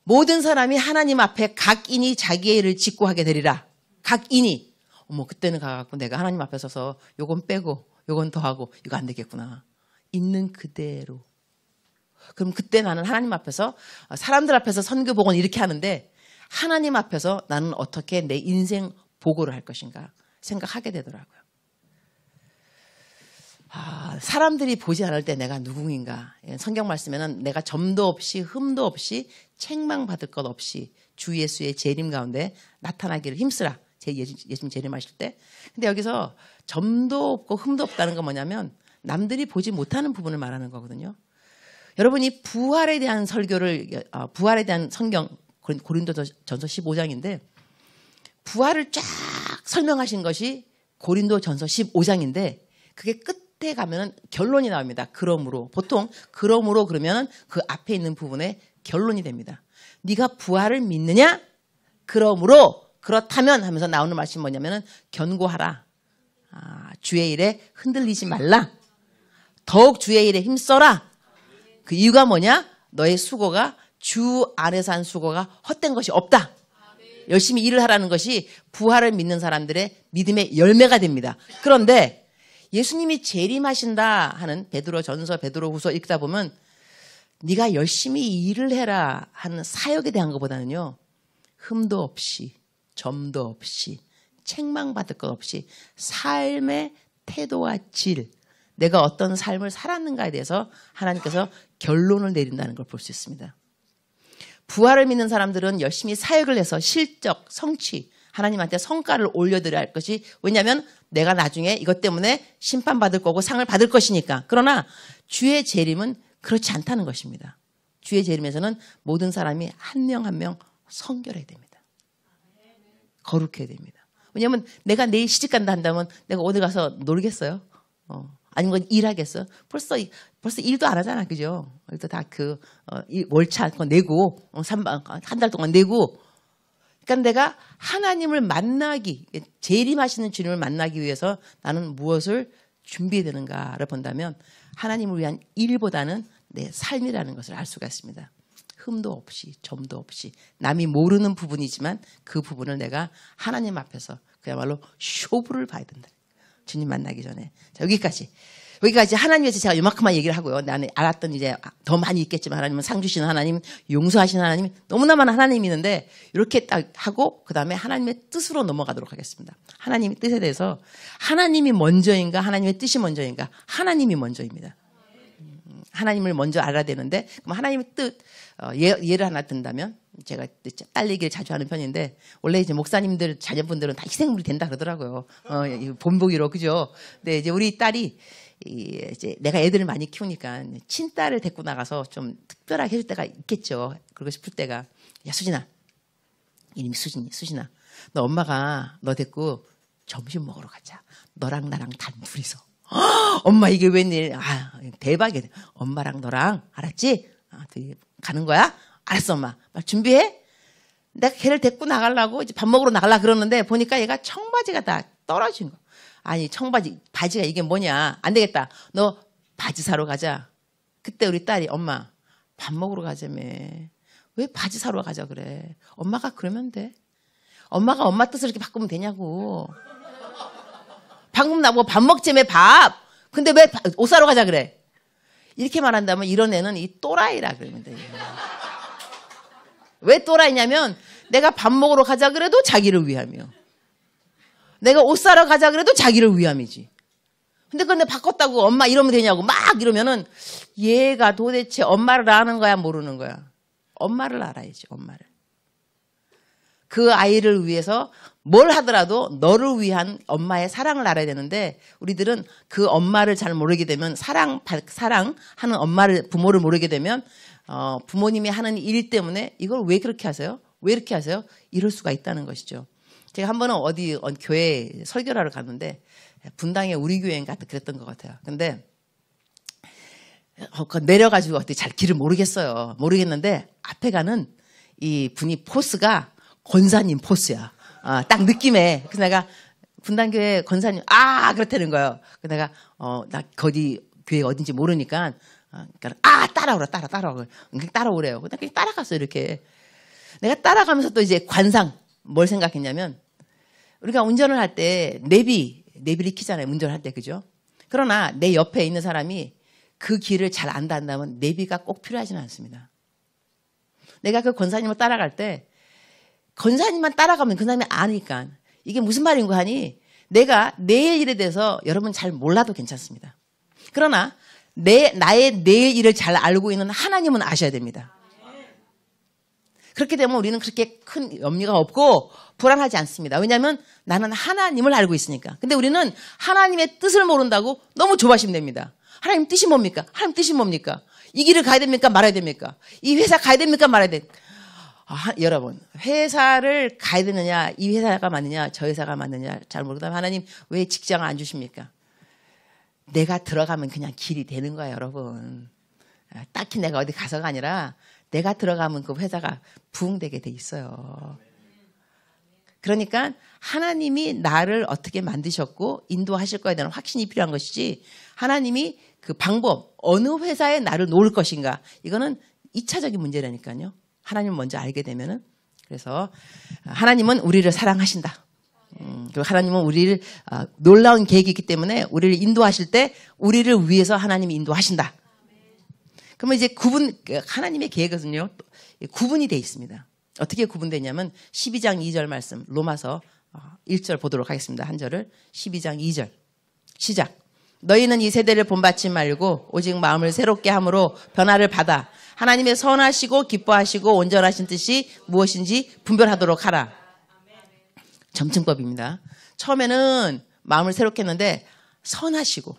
모든 사람이 하나님 앞에 각인이 자기의 일을 짓고 하게 되리라. 각인이. 그때는 가갖고 내가 하나님 앞에 서서 요건 빼고 요건 더하고 이거 안 되겠구나. 있는 그대로. 그럼 그때 나는 하나님 앞에서 사람들 앞에서 선교 복음은 이렇게 하는데 하나님 앞에서 나는 어떻게 내 인생 보고를 할 것인가 생각하게 되더라고요. 사람들이 보지 않을 때 내가 누구인가. 성경 말씀에는 내가 점도 없이 흠도 없이 책망받을 것 없이 주 예수의 재림 가운데 나타나기를 힘쓰라. 예수님 재림하실 때. 근데 여기서 점도 없고 흠도 없다는 건 뭐냐면 남들이 보지 못하는 부분을 말하는 거거든요. 여러분이 부활에 대한 설교를 부활에 대한 성경 고린도전서 15장인데 부활을 쫙 설명하신 것이 고린도전서 15장인데 그게 끝에 가면은 결론이 나옵니다. 그러므로 보통 그러므로 그러면은 그 앞에 있는 부분에 결론이 됩니다. 네가 부활을 믿느냐? 그러므로 그렇다면 하면서 나오는 말씀이 뭐냐면은 견고하라. 주의 일에 흔들리지 말라. 더욱 주의 일에 힘써라. 그 이유가 뭐냐? 너의 수고가 주 안에서 한 수고가 헛된 것이 없다. 열심히 일을 하라는 것이 부활을 믿는 사람들의 믿음의 열매가 됩니다. 그런데 예수님이 재림하신다 하는 베드로전서, 베드로후서 읽다 보면 네가 열심히 일을 해라 하는 사역에 대한 것보다는요. 흠도 없이 점도 없이 책망받을 것 없이 삶의 태도와 질 내가 어떤 삶을 살았는가에 대해서 하나님께서 결론을 내린다는 걸 볼 수 있습니다. 부활을 믿는 사람들은 열심히 사역을 해서 실적, 성취, 하나님한테 성과를 올려드려야 할 것이 왜냐하면 내가 나중에 이것 때문에 심판받을 거고 상을 받을 것이니까. 그러나 주의 재림은 그렇지 않다는 것입니다. 주의 재림에서는 모든 사람이 한 명 한 명 성결해야 됩니다. 거룩해야 됩니다. 왜냐하면 내가 내일 시집간다 한다면 내가 어디 가서 놀겠어요? 아니면 일하겠어요? 벌써 일도 안 하잖아, 그죠? 그래서 다 월차 내고, 한 달 동안 내고. 그러니까 내가 하나님을 만나기, 재림하시는 주님을 만나기 위해서 나는 무엇을 준비해야 되는가를 본다면 하나님을 위한 일보다는 내 삶이라는 것을 알 수가 있습니다. 흠도 없이, 점도 없이, 남이 모르는 부분이지만 그 부분을 내가 하나님 앞에서 그야말로 쇼부를 봐야 된다. 주님 만나기 전에. 자, 여기까지 하나님에서 제가 요만큼만 얘기를 하고요. 나는 알았던 이제 더 많이 있겠지만 하나님은 상 주시는 하나님, 용서하시는 하나님, 너무나 많은 하나님이 있는데 이렇게 딱 하고 그다음에 하나님의 뜻으로 넘어가도록 하겠습니다. 하나님의 뜻에 대해서 하나님이 먼저인가 하나님의 뜻이 먼저인가? 하나님이 먼저입니다. 하나님을 먼저 알아야 되는데 그럼 하나님의 뜻 예를 하나 든다면 제가 딸 얘기를 자주 하는 편인데 원래 이제 목사님들 자녀분들은 다 희생물이 된다 그러더라고요. 본보기로 그죠? 근데 이제 우리 딸이 이제 내가 애들을 많이 키우니까 친딸을 데리고 나가서 좀 특별하게 해줄 때가 있겠죠. 그러고 싶을 때가 야 수진아, 이름이 수진아, 너 엄마가 너 데리고 점심 먹으러 가자. 너랑 나랑 단둘이서. 엄마 이게 웬일? 대박이야. 엄마랑 너랑 알았지? 가는 거야? 알았어 엄마. 준비해. 내가 걔를 데리고 나가려고 이제 밥 먹으러 나가려고 그러는데 보니까 얘가 청바지가 다 떨어진 거. 아니 바지가 이게 뭐냐. 안 되겠다. 너 바지 사러 가자. 그때 우리 딸이 엄마 밥 먹으러 가자며. 왜 바지 사러 가자 그래. 엄마가 그러면 돼. 엄마가 엄마 뜻을 이렇게 바꾸면 되냐고. 방금 나보고 밥 먹자며 밥. 근데 왜 옷 사러 가자 그래. 이렇게 말한다면 이런 애는 이 또라이라 그러면 돼요. 왜 또라이냐면 내가 밥 먹으러 가자 그래도 자기를 위함이요. 내가 옷 사러 가자 그래도 자기를 위함이지. 근데 바꿨다고 엄마 이러면 되냐고 막 이러면은 얘가 도대체 엄마를 아는 거야 모르는 거야. 엄마를 알아야지 엄마를. 그 아이를 위해서 뭘 하더라도 너를 위한 엄마의 사랑을 알아야 되는데 우리들은 그 엄마를 잘 모르게 되면 사랑하는 엄마를 부모를 모르게 되면 부모님이 하는 일 때문에 이걸 왜 그렇게 하세요? 왜 이렇게 하세요? 이럴 수가 있다는 것이죠. 제가 한 번은 어디 교회 설교를 하러 갔는데 분당에 우리 교회인가 그랬던 것 같아요. 근데 내려가지고 어떻게 잘 길을 모르겠어요. 모르겠는데 앞에 가는 이 분이 포스가 권사님 포스야. 딱 느낌에. 그래서 내가 분당교회 권사님 그렇다는 거예요. 그래서 내가 나 거기 교회 어딘지 모르니까 따라오라 따라오래요. 그냥 따라갔어요. 이렇게 내가 따라가면서 또 이제 관상 뭘 생각했냐면 우리가 운전을 할 때 내비를 켜잖아요. 운전할 때 그죠? 그러나 내 옆에 있는 사람이 그 길을 잘 안다면 내비가 꼭 필요하지는 않습니다. 내가 그 권사님을 따라갈 때 권사님만 따라가면 그 사람이 아니까 이게 무슨 말인가 하니 내가 내일 일에 대해서 여러분 잘 몰라도 괜찮습니다. 그러나 나의 내일 일을 잘 알고 있는 하나님은 아셔야 됩니다. 그렇게 되면 우리는 그렇게 큰 염려가 없고 불안하지 않습니다. 왜냐하면 나는 하나님을 알고 있으니까. 근데 우리는 하나님의 뜻을 모른다고 너무 조바심 냅니다. 하나님 뜻이 뭡니까? 하나님 뜻이 뭡니까? 이 길을 가야 됩니까? 말아야 됩니까? 이 회사 가야 됩니까? 말아야 됩니까? 여러분 회사를 가야 되느냐 이 회사가 맞느냐 저 회사가 맞느냐 잘 모르다 하나님 왜 직장을 안 주십니까? 내가 들어가면 그냥 길이 되는 거야 여러분. 딱히 내가 어디 가서가 아니라 내가 들어가면 그 회사가 부흥되게 돼 있어요. 그러니까 하나님이 나를 어떻게 만드셨고 인도하실 거에 대한 확신이 필요한 것이지 하나님이 그 방법 어느 회사에 나를 놓을 것인가 이거는 2차적인 문제라니까요. 하나님을 먼저 알게 되면은 그래서 하나님은 우리를 사랑하신다. 그리고 하나님은 우리를 놀라운 계획이 있기 때문에 우리를 인도하실 때 우리를 위해서 하나님이 인도하신다. 그러면 이제 하나님의 계획은요 구분이 돼 있습니다. 어떻게 구분되냐면 12장 2절 말씀 로마서 1절 보도록 하겠습니다. 한 절을 12장 2절 시작. 너희는 이 세대를 본받지 말고 오직 마음을 새롭게 함으로 변화를 받아 하나님의 선하시고 기뻐하시고 온전하신 뜻이 무엇인지 분별하도록 하라. 점층법입니다. 처음에는 마음을 새롭게 했는데 선하시고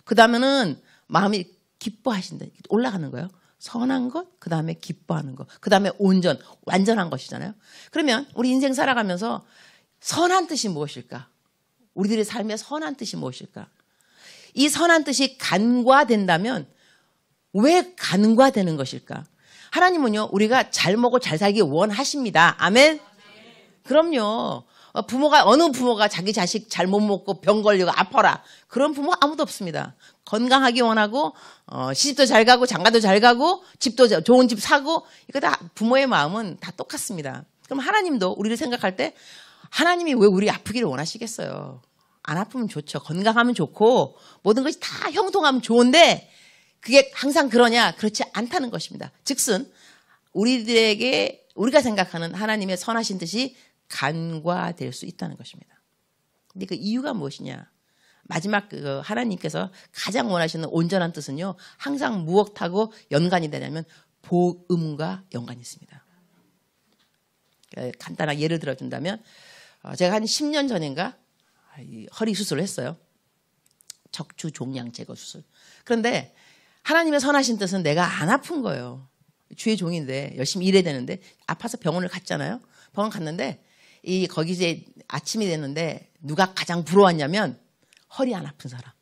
그 다음에는 마음이 기뻐하신다. 올라가는 거예요. 선한 것, 그 다음에 기뻐하는 것, 그 다음에 완전한 것이잖아요. 그러면 우리 인생 살아가면서 선한 뜻이 무엇일까? 우리들의 삶의 선한 뜻이 무엇일까? 이 선한 뜻이 간과된다면 왜 간과되는 것일까? 하나님은요, 우리가 잘 먹고 잘 살기 원하십니다. 아멘? 그럼요. 어느 부모가 자기 자식 잘 못 먹고 병 걸리고 아파라. 그런 부모 아무도 없습니다. 건강하기 원하고, 시집도 잘 가고, 장가도 잘 가고, 집도 좋은 집 사고, 이거 다 부모의 마음은 다 똑같습니다. 그럼 하나님도 우리를 생각할 때 하나님이 왜 우리 아프기를 원하시겠어요? 안 아프면 좋죠. 건강하면 좋고, 모든 것이 다 형통하면 좋은데, 그게 항상 그러냐? 그렇지 않다는 것입니다. 즉슨, 우리가 생각하는 하나님의 선하신 뜻이 간과될 수 있다는 것입니다. 근데 그 이유가 무엇이냐? 마지막 하나님께서 가장 원하시는 온전한 뜻은요, 항상 무엇하고 연관이 되냐면 복음과 연관이 있습니다. 간단하게 예를 들어준다면, 제가 한 10년 전인가 허리 수술을 했어요. 척추 종양 제거 수술. 그런데 하나님의 선하신 뜻은 내가 안 아픈 거예요. 주의 종인데 열심히 일해야 되는데 아파서 병원을 갔잖아요. 병원 갔는데 거기 이제 아침이 됐는데 누가 가장 부러웠냐면 허리 안 아픈 사람.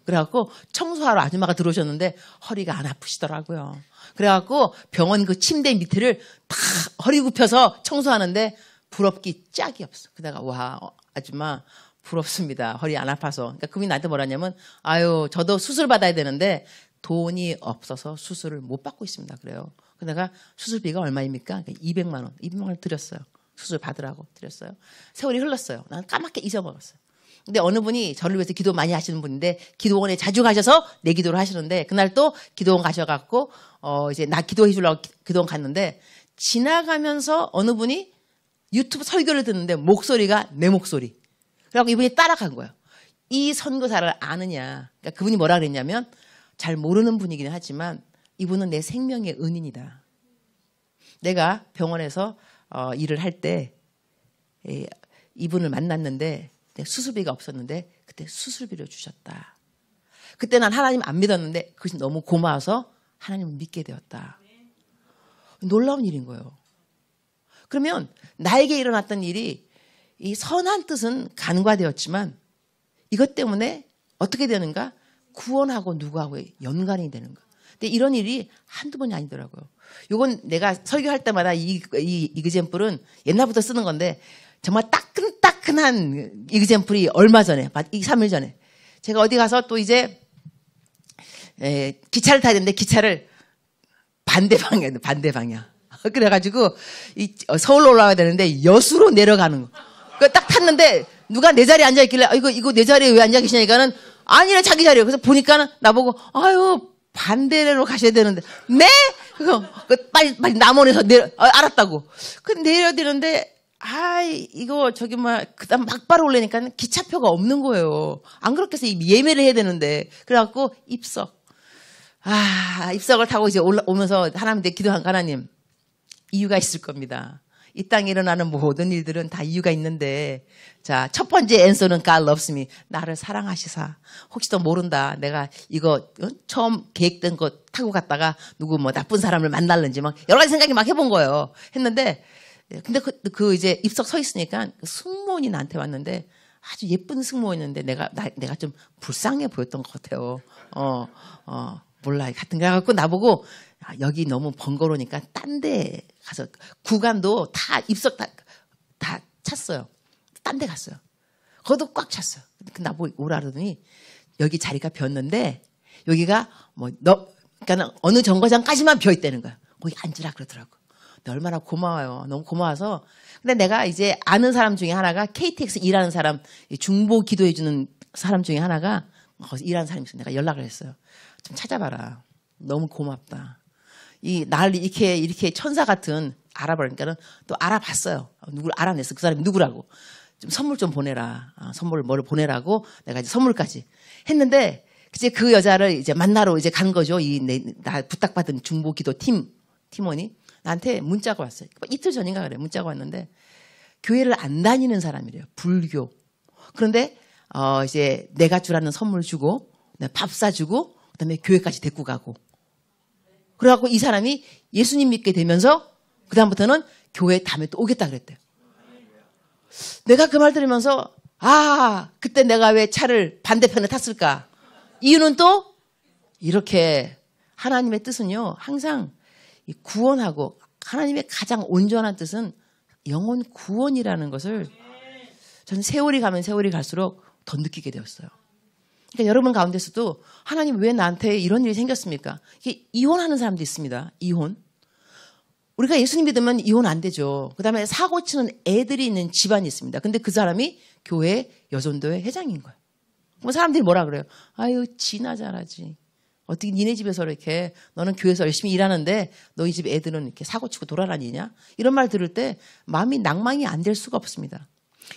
그래갖고 청소하러 아줌마가 들어오셨는데 허리가 안 아프시더라고요. 그래갖고 병원 그 침대 밑을 다 허리 굽혀서 청소하는데 부럽기 짝이 없어. 그다가 와 아줌마 부럽습니다. 허리 안 아파서. 그러니까 그분이 나한테 뭐라냐면 아유 저도 수술 받아야 되는데 돈이 없어서 수술을 못 받고 있습니다. 그래요. 그러다가 수술비가 얼마입니까? 그러니까 200만 원. 200만 원을 드렸어요. 수술 받으라고 드렸어요. 세월이 흘렀어요. 난 까맣게 잊어먹었어요. 근데 어느 분이 저를 위해서 기도 많이 하시는 분인데 기도원에 자주 가셔서 내 기도를 하시는데 그날 또 기도원 가셔갖고 이제 나 기도해 주려고 기도원 갔는데 지나가면서 어느 분이 유튜브 설교를 듣는데 목소리가 내 목소리. 그래갖고 이분이 따라간 거예요. 이 선교사를 아느냐. 그러니까 그분이 뭐라 그랬냐면 잘 모르는 분이긴 하지만 이분은 내 생명의 은인이다. 내가 병원에서 일을 할 때 이분을 만났는데 수술비가 없었는데 그때 수술비를 주셨다. 그때 난 하나님 안 믿었는데 그것이 너무 고마워서 하나님을 믿게 되었다. 놀라운 일인 거예요. 그러면 나에게 일어났던 일이 이 선한 뜻은 간과되었지만 이것 때문에 어떻게 되는가? 구원하고 누구하고의 연관이 되는 거. 근데 이런 일이 한두 번이 아니더라고요. 요건 내가 설교할 때마다 이 이그젬플은 옛날부터 쓰는 건데 정말 따끈따끈한 이그젬플이 얼마 전에, 3일 전에 제가 어디 가서 또 이제 기차를 타야 되는데 기차를 반대 방향. 그래가지고 서울로 올라와야 되는데 여수로 내려가는 거. 딱 탔는데 누가 내 자리에 앉아 있길래 이거 내 자리에 왜 앉아 계시냐니까는 아니래 자기 자리에. 그래서 보니까는 나보고 반대로 가셔야 되는데 네? 그래서 빨리 남원에서 알았다고. 그 내려야 되는데 이거 그다음 막바로 올라니까 기차표가 없는 거예요. 안 그렇게 해서 예매를 해야 되는데 그래갖고 입석을 타고 이제 오면서 하나님한테 기도한 하나님 이유가 있을 겁니다. 이 땅에 일어나는 모든 일들은 다 이유가 있는데 자, 첫 번째 앤서는 God loves me. 나를 사랑하시사. 혹시도 모른다. 내가 이거 처음 계획된 거 타고 갔다가 누구 나쁜 사람을 만날는지 막 여러 가지 생각이 막 해본 거예요. 했는데 근데 그 이제 입석 서 있으니까 승무원이 나한테 왔는데 아주 예쁜 승무원이었는데 내가 좀 불쌍해 보였던 것 같아요. 몰라. 같은 거 해갖고 나보고 여기 너무 번거로우니까 딴 데 가서 구간도 다 입석 다 찼어요. 딴 데 갔어요. 거기도 꽉 찼어요. 나보고 오라 그러더니 여기 자리가 비었는데 여기가 그러니까 어느 정거장까지만 비어 있다는 거야. 거기 앉으라 그러더라고. 근데 얼마나 고마워요. 너무 고마워서. 근데 내가 이제 아는 사람 중에 하나가 KTX 일하는 사람, 중보 기도해주는 사람 중에 하나가 거기서 일하는 사람이 있어요. 내가 연락을 했어요. 좀 찾아봐라. 너무 고맙다. 날 이렇게 천사 같은 알아보니까는 또 알아봤어요. 누굴 알아냈어. 그 사람이 누구라고. 좀 선물 좀 보내라. 선물을 뭐를 보내라고 내가 이제 선물까지 했는데 이제 그 여자를 이제 만나러 이제 간 거죠. 나 부탁받은 중보기도 팀원이 나한테 문자가 왔어요. 이틀 전인가 그래. 문자가 왔는데 교회를 안 다니는 사람이래요. 불교. 그런데 이제 내가 주라는 선물 주고 밥 사주고 그다음에 교회까지 데리고 가고. 그래갖고 이 사람이 예수님 믿게 되면서 그다음부터는 교회 다음에 또 오겠다 그랬대요. 내가 그 말 들으면서 그때 내가 왜 차를 반대편에 탔을까? 이유는 또 이렇게 하나님의 뜻은요. 항상 구원하고 하나님의 가장 온전한 뜻은 영혼 구원이라는 것을 저는 세월이 가면 세월이 갈수록 더 느끼게 되었어요. 그러니까 여러분 가운데서도 하나님 왜 나한테 이런 일이 생겼습니까? 이게 이혼하는 사람도 있습니다. 이혼. 우리가 예수님 믿으면 이혼 안 되죠. 그다음에 사고 치는 애들이 있는 집안이 있습니다. 근데 그 사람이 교회 여전도회 회장인 거예요. 사람들이 뭐라 그래요? 지나 잘하지. 어떻게 니네 집에서 이렇게 너는 교회에서 열심히 일하는데 너희 집 애들은 이렇게 사고 치고 돌아다니냐? 이런 말 들을 때 마음이 낭망이 안 될 수가 없습니다.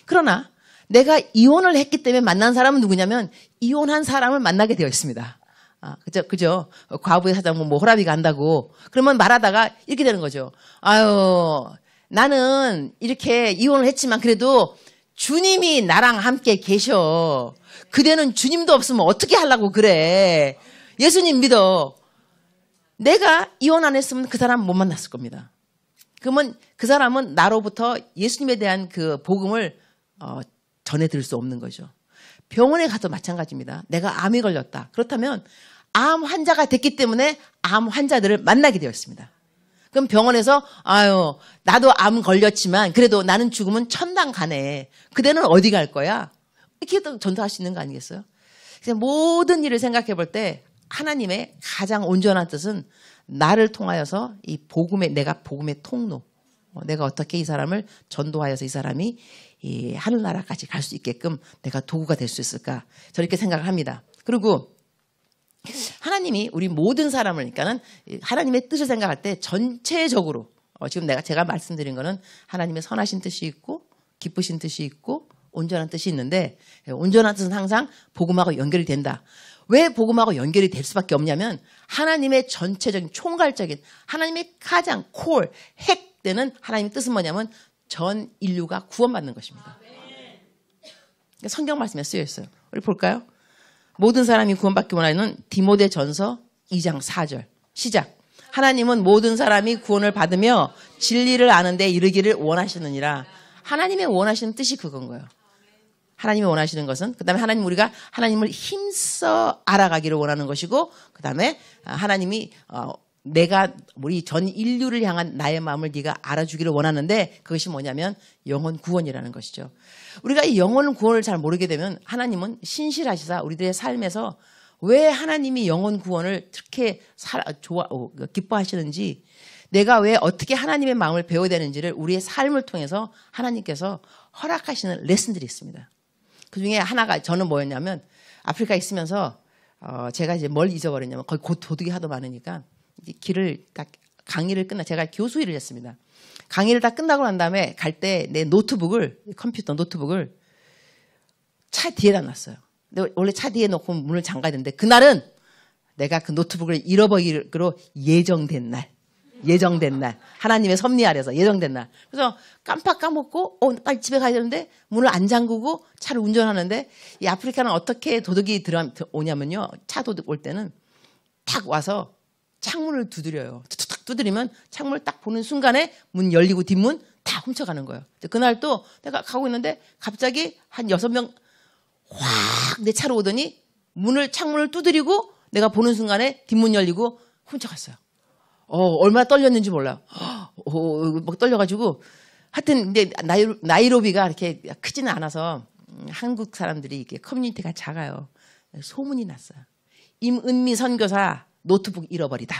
그러나 내가 이혼을 했기 때문에 만난 사람은 누구냐면 이혼한 사람을 만나게 되어 있습니다. 그죠? 과부의 사장 호라비가 한다고. 그러면 말하다가 이렇게 되는 거죠. 나는 이렇게 이혼을 했지만 그래도 주님이 나랑 함께 계셔. 그대는 주님도 없으면 어떻게 하려고 그래. 예수님 믿어. 내가 이혼 안 했으면 그 사람 못 만났을 겁니다. 그러면 그 사람은 나로부터 예수님에 대한 그 복음을 전해드릴 수 없는 거죠. 병원에 가도 마찬가지입니다. 내가 암이 걸렸다. 그렇다면 암 환자가 됐기 때문에 암 환자들을 만나게 되었습니다. 그럼 병원에서 나도 암 걸렸지만 그래도 나는 죽으면 천당 가네. 그대는 어디 갈 거야? 이렇게 전도할 수 있는 거 아니겠어요? 그래서 모든 일을 생각해 볼 때 하나님의 가장 온전한 뜻은 나를 통하여서 내가 복음의 통로, 내가 어떻게 이 사람을 전도하여서 이 사람이 이 하늘나라까지 갈 수 있게끔 내가 도구가 될 수 있을까? 저렇게 생각을 합니다. 그리고 하나님이 우리 모든 사람을, 그러니까는 하나님의 뜻을 생각할 때 전체적으로 지금 제가 말씀드린 거는 하나님의 선하신 뜻이 있고 기쁘신 뜻이 있고 온전한 뜻이 있는데 온전한 뜻은 항상 복음하고 연결이 된다. 왜 복음하고 연결이 될 수밖에 없냐면 하나님의 전체적인 총괄적인 하나님의 가장 핵 되는 하나님의 뜻은 뭐냐면 전 인류가 구원받는 것입니다. 성경 말씀에 쓰여 있어요. 우리 볼까요? 모든 사람이 구원받기 원하는 디모데전서 2장 4절 시작. 하나님은 모든 사람이 구원을 받으며 진리를 아는 데 이르기를 원하시느니라. 하나님의 원하시는 뜻이 그건 거예요. 하나님이 원하시는 것은 그다음에 우리가 하나님을 힘써 알아가기를 원하는 것이고 그다음에 하나님이 내가 우리 전 인류를 향한 나의 마음을 네가 알아주기를 원하는데 그것이 뭐냐면 영혼 구원이라는 것이죠. 우리가 이 영혼 구원을 잘 모르게 되면 하나님은 신실하시사 우리들의 삶에서 왜 하나님이 영혼 구원을 그렇게 기뻐하시는지 내가 왜 어떻게 하나님의 마음을 배워야 되는지를 우리의 삶을 통해서 하나님께서 허락하시는 레슨들이 있습니다. 그중에 하나가 저는 뭐였냐면 아프리카에 있으면서 제가 이제 뭘 잊어버렸냐면 거기 곧 도둑이 하도 많으니까 길을 딱 강의를 제가 교수 일을 했습니다. 강의를 다 끝나고 난 다음에 갈 때 내 컴퓨터 노트북을 차 뒤에다 놨어요. 근데 원래 차 뒤에 놓고 문을 잠가야 되는데 그날은 내가 그 노트북을 잃어버리기로 예정된 날 하나님의 섭리 아래서 예정된 날. 그래서 깜빡 까먹고 빨리 집에 가야 되는데 문을 안 잠그고 차를 운전하는데 이 아프리카는 어떻게 도둑이 오냐면요. 차 도둑 올 때는 탁 와서 창문을 두드려요. 툭툭 두드리면 창문을 딱 보는 순간에 문 열리고 뒷문 다 훔쳐가는 거예요. 그날 또 내가 가고 있는데 갑자기 한 6명 확 내 차로 오더니 창문을 두드리고 내가 보는 순간에 뒷문 열리고 훔쳐갔어요. 얼마나 떨렸는지 몰라요. 막 떨려가지고 하여튼 근데 나이로비가 이렇게 크지는 않아서 한국 사람들이 이렇게 커뮤니티가 작아요. 소문이 났어요. 임은미 선교사 노트북 잃어버리다.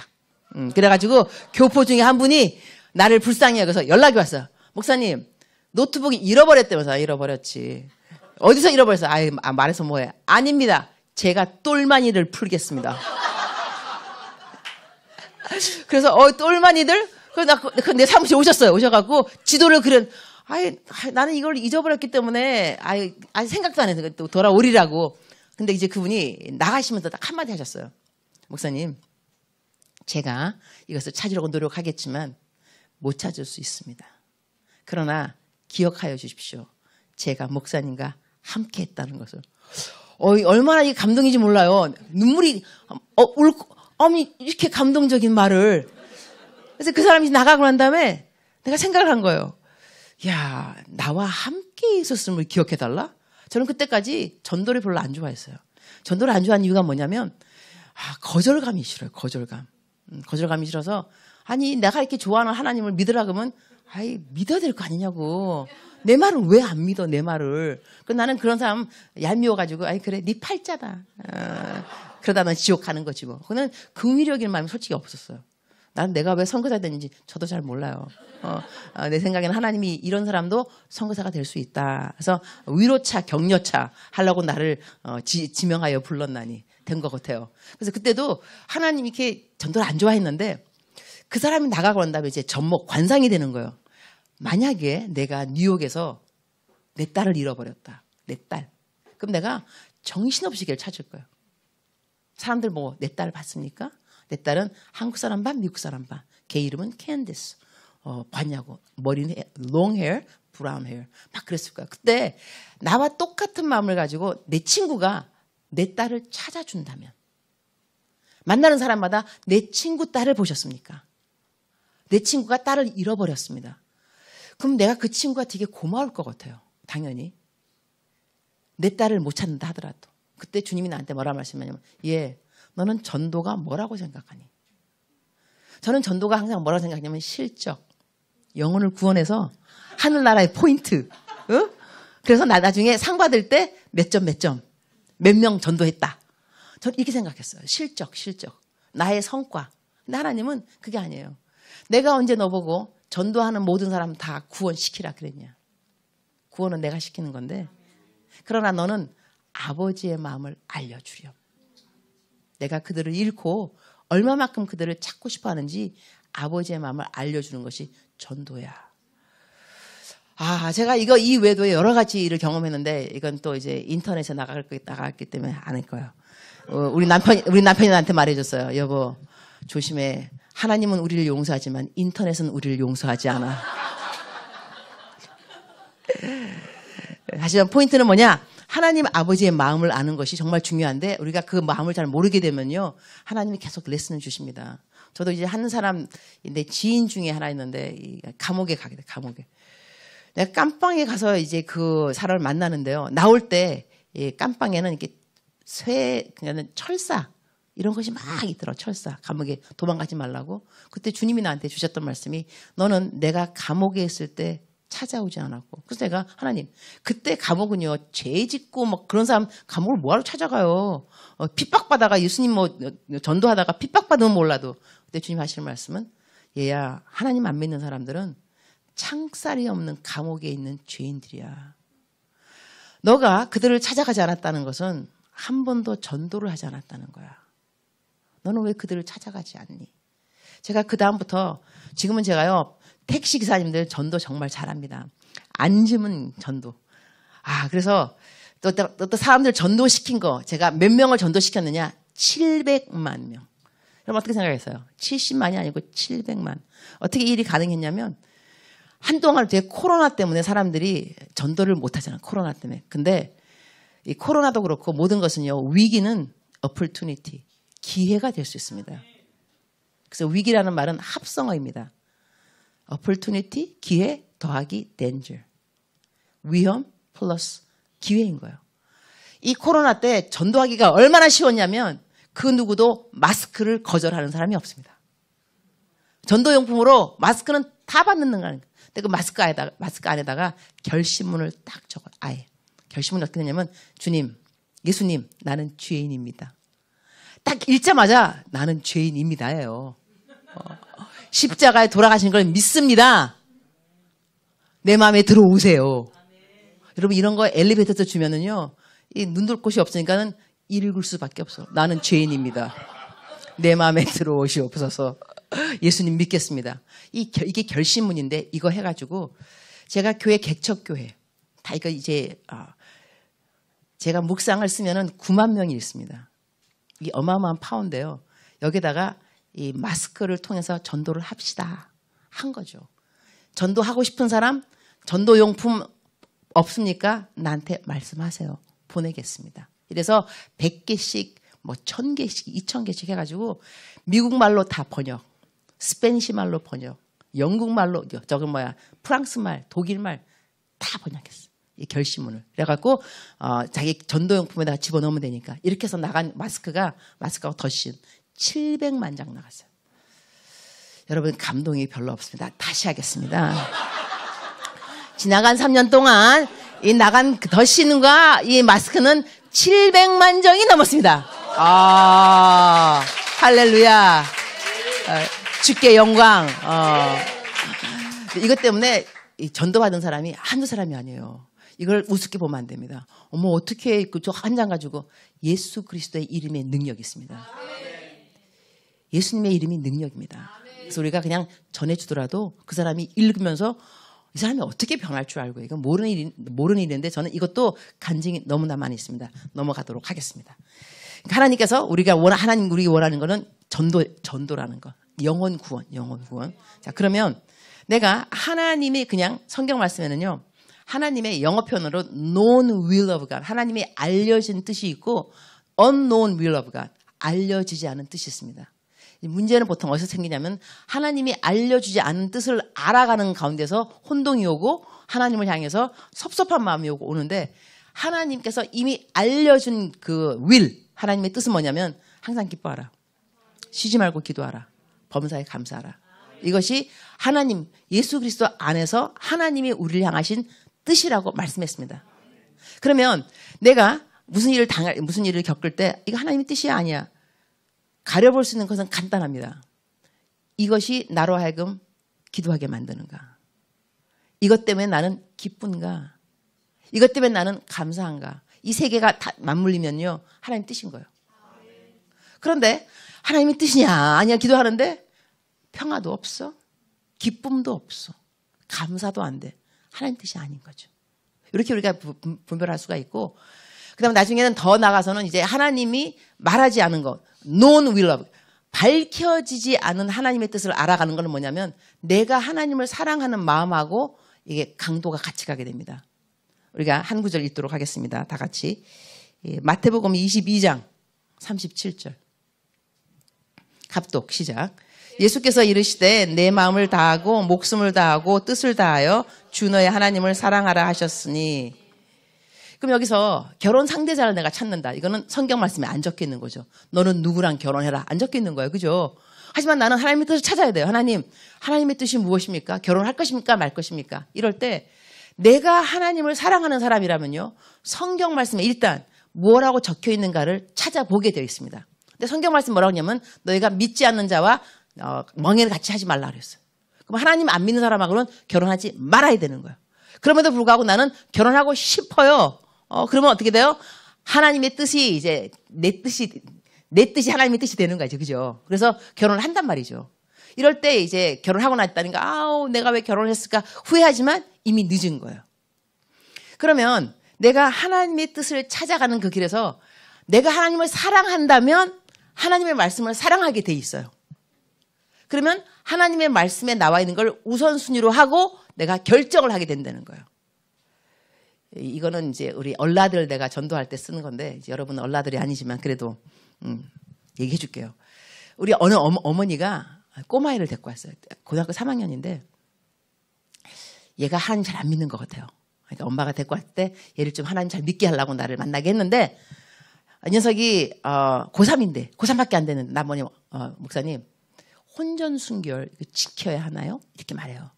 그래가지고 교포 중에 한 분이 나를 불쌍히 여겨서 연락이 왔어요. 목사님 노트북이 잃어버렸다면서. 잃어버렸지. 어디서 잃어버렸어? 말해서 뭐해. 아닙니다. 제가 똘마니를 풀겠습니다. 그래서 똘마니들 내 사무실에 오셔갖고 지도를 나는 이걸 잊어버렸기 때문에 아직 생각도 안 해서 또 돌아오리라고. 근데 이제 그분이 나가시면서 딱 한마디 하셨어요. 목사님, 제가 이것을 찾으려고 노력하겠지만 못 찾을 수 있습니다. 그러나 기억하여 주십시오. 제가 목사님과 함께 했다는 것을. 얼마나 이 감동인지 몰라요. 눈물이 이렇게 감동적인 말을. 그래서 그 사람이 나가고 난 다음에 내가 생각을 한 거예요. 야, 나와 함께 있었음을 기억해달라? 저는 그때까지 전도를 별로 안 좋아했어요. 전도를 안 좋아하는 이유가 뭐냐면 거절감이 싫어요. 거절감이 싫어서 내가 이렇게 좋아하는 하나님을 믿으라 그러면 믿어야 될 거 아니냐고. 내 말을 왜 안 믿어, 내 말을. 나는 그런 사람 얄미워가지고 그래 네 팔자다. 그러다 넌 지옥 가는 거지 뭐. 그는 긍휼적인 마음이 솔직히 없었어요. 난 내가 왜 선교사 됐는지 저도 잘 몰라요. 내 생각에는 하나님이 이런 사람도 선교사가 될 수 있다. 그래서 위로차, 격려차 하려고 나를 지명하여 불렀나니 된 것 같아요. 그래서 그때도 하나님이 이렇게 전도를 안 좋아했는데 그 사람이 나가고 난 다음에 이제 관상이 되는 거예요. 만약에 내가 뉴욕에서 내 딸을 잃어버렸다. 내 딸. 그럼 내가 정신없이 걔를 찾을 거예요. 사람들 내 딸을 봤습니까? 내 딸은 한국 사람 반, 미국 사람 반. 걔 이름은 캔디스. 봤냐고. 머리는 long hair, brown hair. 막 그랬을 거야. 그때 나와 똑같은 마음을 가지고 내 친구가 내 딸을 찾아준다면 만나는 사람마다 내 친구 딸을 보셨습니까? 내 친구가 딸을 잃어버렸습니다. 그럼 내가 그 친구가 되게 고마울 것 같아요. 당연히. 내 딸을 못 찾는다 하더라도. 그때 주님이 나한테 뭐라 말씀하냐면 너는 전도가 뭐라고 생각하니? 저는 전도가 항상 뭐라고 생각하냐면 실적. 영혼을 구원해서 하늘나라의 포인트. 그래서 나중에 상 받을 때 몇 점. 몇 명 전도했다. 저는 이렇게 생각했어요. 실적. 나의 성과. 근데 하나님은 그게 아니에요. 내가 언제 너보고 전도하는 모든 사람 다 구원시키라 그랬냐. 구원은 내가 시키는 건데. 그러나 너는 아버지의 마음을 알려주렴. 내가 그들을 잃고 얼마만큼 그들을 찾고 싶어 하는지 아버지의 마음을 알려주는 것이 전도야. 제가 이 외에도 여러 가지 일을 경험했는데 이건 또 이제 인터넷에 나갔기 때문에 안 할 거예요. 우리 남편이 나한테 말해줬어요. 여보, 조심해. 하나님은 우리를 용서하지만 인터넷은 우리를 용서하지 않아. 하지만 포인트는 뭐냐? 하나님 아버지의 마음을 아는 것이 정말 중요한데 우리가 그 마음을 잘 모르게 되면요. 하나님이 계속 레슨을 주십니다. 저도 이제 한 사람인데 지인 중에 하나 있는데 감옥에 가게 돼. 감옥에. 내가 깜빵에 가서 이제 그 사람을 만나는데요. 나올 때 깜빵에는 이렇게 그냥 철사 이런 것이 막 있더라. 철사. 감옥에 도망가지 말라고. 그때 주님이 나한테 주셨던 말씀이 너는 내가 감옥에 있을 때 찾아오지 않았고. 그래서 내가 하나님 그때 감옥은요 죄 짓고 뭐 그런 사람 감옥을 뭐하러 찾아가요. 핍박받다가 예수님 뭐 전도하다가 핍박받으면 몰라도. 그때 주님 하시는 말씀은 얘야 하나님 안 믿는 사람들은 창살이 없는 감옥에 있는 죄인들이야. 너가 그들을 찾아가지 않았다는 것은 한 번도 전도를 하지 않았다는 거야. 너는 왜 그들을 찾아가지 않니? 제가 그 다음부터 지금은 제가요 택시 기사님들 전도 정말 잘합니다. 앉으면 전도. 그래서 또 사람들 전도시킨 거 제가 몇 명을 전도시켰느냐? 700만 명. 그럼 어떻게 생각했어요? 70만이 아니고 700만. 어떻게 이 일이 가능했냐면 한동안 되게 코로나 때문에 사람들이 전도를 못 하잖아요. 코로나 때문에. 근데 이 코로나도 그렇고 모든 것은요. 위기는 opportunity, 기회가 될 수 있습니다. 그래서 위기라는 말은 합성어입니다. opportunity, 기회 더하기 danger. 위험 플러스 기회인 거예요. 이 코로나 때 전도하기가 얼마나 쉬웠냐면 그 누구도 마스크를 거절하는 사람이 없습니다. 전도용품으로 마스크는 다 받는 거예요. 근데 그 마스크 안에다가 결심문을 딱 적어요. 아예. 결심문을 어떻게 되냐면 주님, 예수님, 나는 죄인입니다. 딱 읽자마자 나는 죄인입니다예요. 십자가에 돌아가신 걸 믿습니다. 내 마음에 들어오세요. 여러분 이런 거 엘리베이터에서 주면은요. 눈돌 곳이 없으니까는 읽을 수밖에 없어. 나는 죄인입니다. 내 마음에 들어오시옵소서. 예수님 믿겠습니다. 이게 결심문인데 이거 해가지고 제가 교회 개척교회 다 이거 이제 제가 묵상을 쓰면은 9만 명이 있습니다. 이 어마어마한 파운데요. 여기다가 이 마스크를 통해서 전도를 합시다 한 거죠. 전도하고 싶은 사람 전도용품 없습니까? 나한테 말씀하세요. 보내겠습니다. 이래서 100개씩 뭐 1000개씩 2000개씩 해가지고 미국 말로 다 번역, 스페니시 말로 번역, 영국 말로 프랑스 말, 독일 말 다 번역했어. 이 결심문을. 그래갖고 자기 전도용품에다가 집어넣으면 되니까 이렇게 해서 나간 마스크가 덧신 700만 장 나갔어요. 여러분 감동이 별로 없습니다. 다시 하겠습니다. 지나간 3년 동안 이 나간 덧신과 이 마스크는 700만 장이 넘었습니다. 할렐루야. 주께 영광. 이것 때문에 이 전도받은 사람이 한두 사람이 아니에요. 이걸 우습게 보면 안 됩니다. 어머 어떻게 저 한 장 가지고 예수 그리스도의 이름에 능력이 있습니다. 예수님의 이름이 능력입니다. 그래서 우리가 그냥 전해주더라도 그 사람이 읽으면서 이 사람이 어떻게 변할 줄 알고 이건 모르는 일인데 저는 이것도 간증이 너무나 많이 있습니다. 넘어가도록 하겠습니다. 그러니까 하나님께서 우리가 원하는 거는 전도라는 거. 영혼 구원. 자, 그러면 내가 하나님이 그냥 성경 말씀에는요. 하나님의 영어 표현으로 known will of God. 하나님이 알려진 뜻이 있고 unknown will of God. 알려지지 않은 뜻이 있습니다. 문제는 보통 어디서 생기냐면 하나님이 알려주지 않은 뜻을 알아가는 가운데서 혼동이 오고 하나님을 향해서 섭섭한 마음이 오는데 하나님께서 이미 알려준 그 will, 하나님의 뜻은 뭐냐면 항상 기뻐하라. 쉬지 말고 기도하라. 범사에 감사하라. 이것이 하나님, 예수 그리스도 안에서 하나님이 우리를 향하신 뜻이라고 말씀했습니다. 그러면 내가 무슨 일을 겪을 때 이거 하나님의 뜻이 아니야. 가려볼 수 있는 것은 간단합니다. 이것이 나로 하여금 기도하게 만드는가? 이것 때문에 나는 기쁜가? 이것 때문에 나는 감사한가? 이 세 개가 다 맞물리면요. 하나님 뜻인 거예요. 그런데 하나님의 뜻이냐? 아니야. 기도하는데 평화도 없어. 기쁨도 없어. 감사도 안 돼. 하나님 뜻이 아닌 거죠. 이렇게 우리가 분별할 수가 있고 그 다음에 나중에는 더 나가서는 이제 하나님이 말하지 않은 것 known will of 밝혀지지 않은 하나님의 뜻을 알아가는 건 뭐냐면 내가 하나님을 사랑하는 마음하고 이게 강도가 같이 가게 됩니다. 우리가 한 구절 읽도록 하겠습니다. 다 같이. 마태복음 22장 37절. 합독 시작. 예수께서 이르시되 내 마음을 다하고 목숨을 다하고 뜻을 다하여 주 너의 하나님을 사랑하라 하셨으니. 그럼 여기서 결혼 상대자를 내가 찾는다. 이거는 성경 말씀에 안 적혀 있는 거죠. 너는 누구랑 결혼해라. 안 적혀 있는 거예요. 그죠? 하지만 나는 하나님의 뜻을 찾아야 돼요. 하나님의 뜻이 무엇입니까? 결혼할 것입니까? 말 것입니까? 이럴 때 내가 하나님을 사랑하는 사람이라면요. 성경 말씀에 일단 뭐라고 적혀 있는가를 찾아보게 되어 있습니다. 근데 성경 말씀 뭐라고 하냐면 너희가 믿지 않는 자와 멍에를 같이 하지 말라 그랬어요. 그럼 하나님 안 믿는 사람하고는 결혼하지 말아야 되는 거예요. 그럼에도 불구하고 나는 결혼하고 싶어요. 그러면 어떻게 돼요? 하나님의 뜻이 이제 내 뜻이 하나님의 뜻이 되는 거죠. 그죠? 그래서 결혼을 한단 말이죠. 이럴 때 이제 결혼하고 났다니까 아우 내가 왜 결혼을 했을까 후회하지만 이미 늦은 거예요. 그러면 내가 하나님의 뜻을 찾아가는 그 길에서 내가 하나님을 사랑한다면 하나님의 말씀을 사랑하게 돼 있어요. 그러면 하나님의 말씀에 나와 있는 걸 우선순위로 하고 내가 결정을 하게 된다는 거예요. 이거는 이제 우리 얼라들 내가 전도할 때 쓰는 건데 여러분은 얼라들이 아니지만 그래도 얘기해 줄게요. 우리 어느 어머니가 꼬마애를 데리고 왔어요. 고등학교 3학년인데 얘가 하나님 잘 안 믿는 것 같아요. 그러니까 엄마가 데리고 왔을 때 얘를 좀 하나님 잘 믿게 하려고 나를 만나게 했는데 이 녀석이 고3인데 고3밖에 안 되는 나머지 목사님 혼전순결 지켜야 하나요? 이렇게 말해요.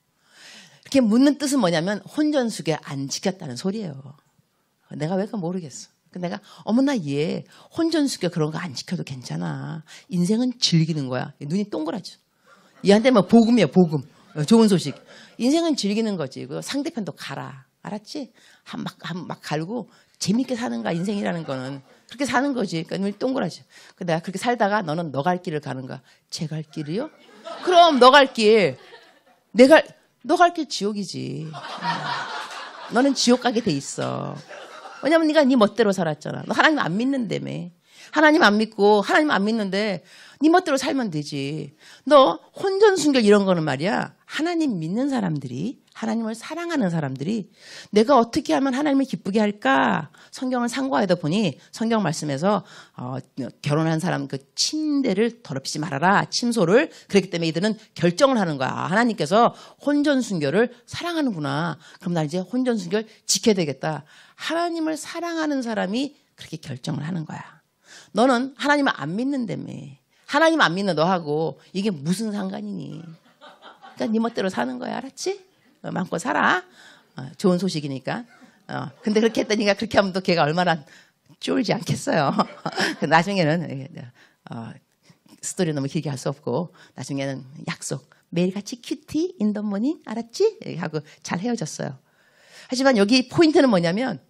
이렇게 묻는 뜻은 뭐냐면 혼전순결 안 지켰다는 소리예요. 내가 왜 그건 모르겠어. 내가 어머나 얘 혼전순결 그런 거 안 지켜도 괜찮아. 인생은 즐기는 거야. 눈이 동그랗죠. 얘한테 뭐 복음이에요. 복음. 좋은 소식. 인생은 즐기는 거지. 그 상대편도 가라. 알았지? 막 갈고 재밌게 사는 거야. 인생이라는 거는. 그렇게 사는 거지. 그러니까 눈이 동그랗죠. 내가 그렇게 살다가 너는 너 갈 길을 가는 거야. 제 갈 길이요? 그럼 너 갈 길. 너 갈 길 지옥이지. 너는 지옥 가게 돼 있어. 왜냐면 네가 네 멋대로 살았잖아. 너 하나님 안 믿는다며. 하나님 안 믿고 하나님 안 믿는데 네 멋대로 살면 되지. 너 혼전순결 이런 거는 말이야. 하나님 믿는 사람들이 하나님을 사랑하는 사람들이 내가 어떻게 하면 하나님을 기쁘게 할까? 성경을 상고하다 보니 성경 말씀에서 결혼한 사람 그 침대를 더럽히지 말아라. 침소를. 그렇기 때문에 이들은 결정을 하는 거야. 하나님께서 혼전순결을 사랑하는구나. 그럼 나 이제 혼전순결 지켜야 되겠다. 하나님을 사랑하는 사람이 그렇게 결정을 하는 거야. 너는 하나님을 안 믿는다며. 하나님 안 믿는 너하고 이게 무슨 상관이니? 그러니까 네 멋대로 사는 거야. 알았지? 마음껏 살아. 좋은 소식이니까. 근데 그렇게 했더니까 그렇게 하면 또 걔가 얼마나 쫄지 않겠어요. 나중에는 스토리 너무 길게 할 수 없고 나중에는 약속. 매일같이 큐티 인더 모닝 알았지? 하고 잘 헤어졌어요. 하지만 여기 포인트는 뭐냐면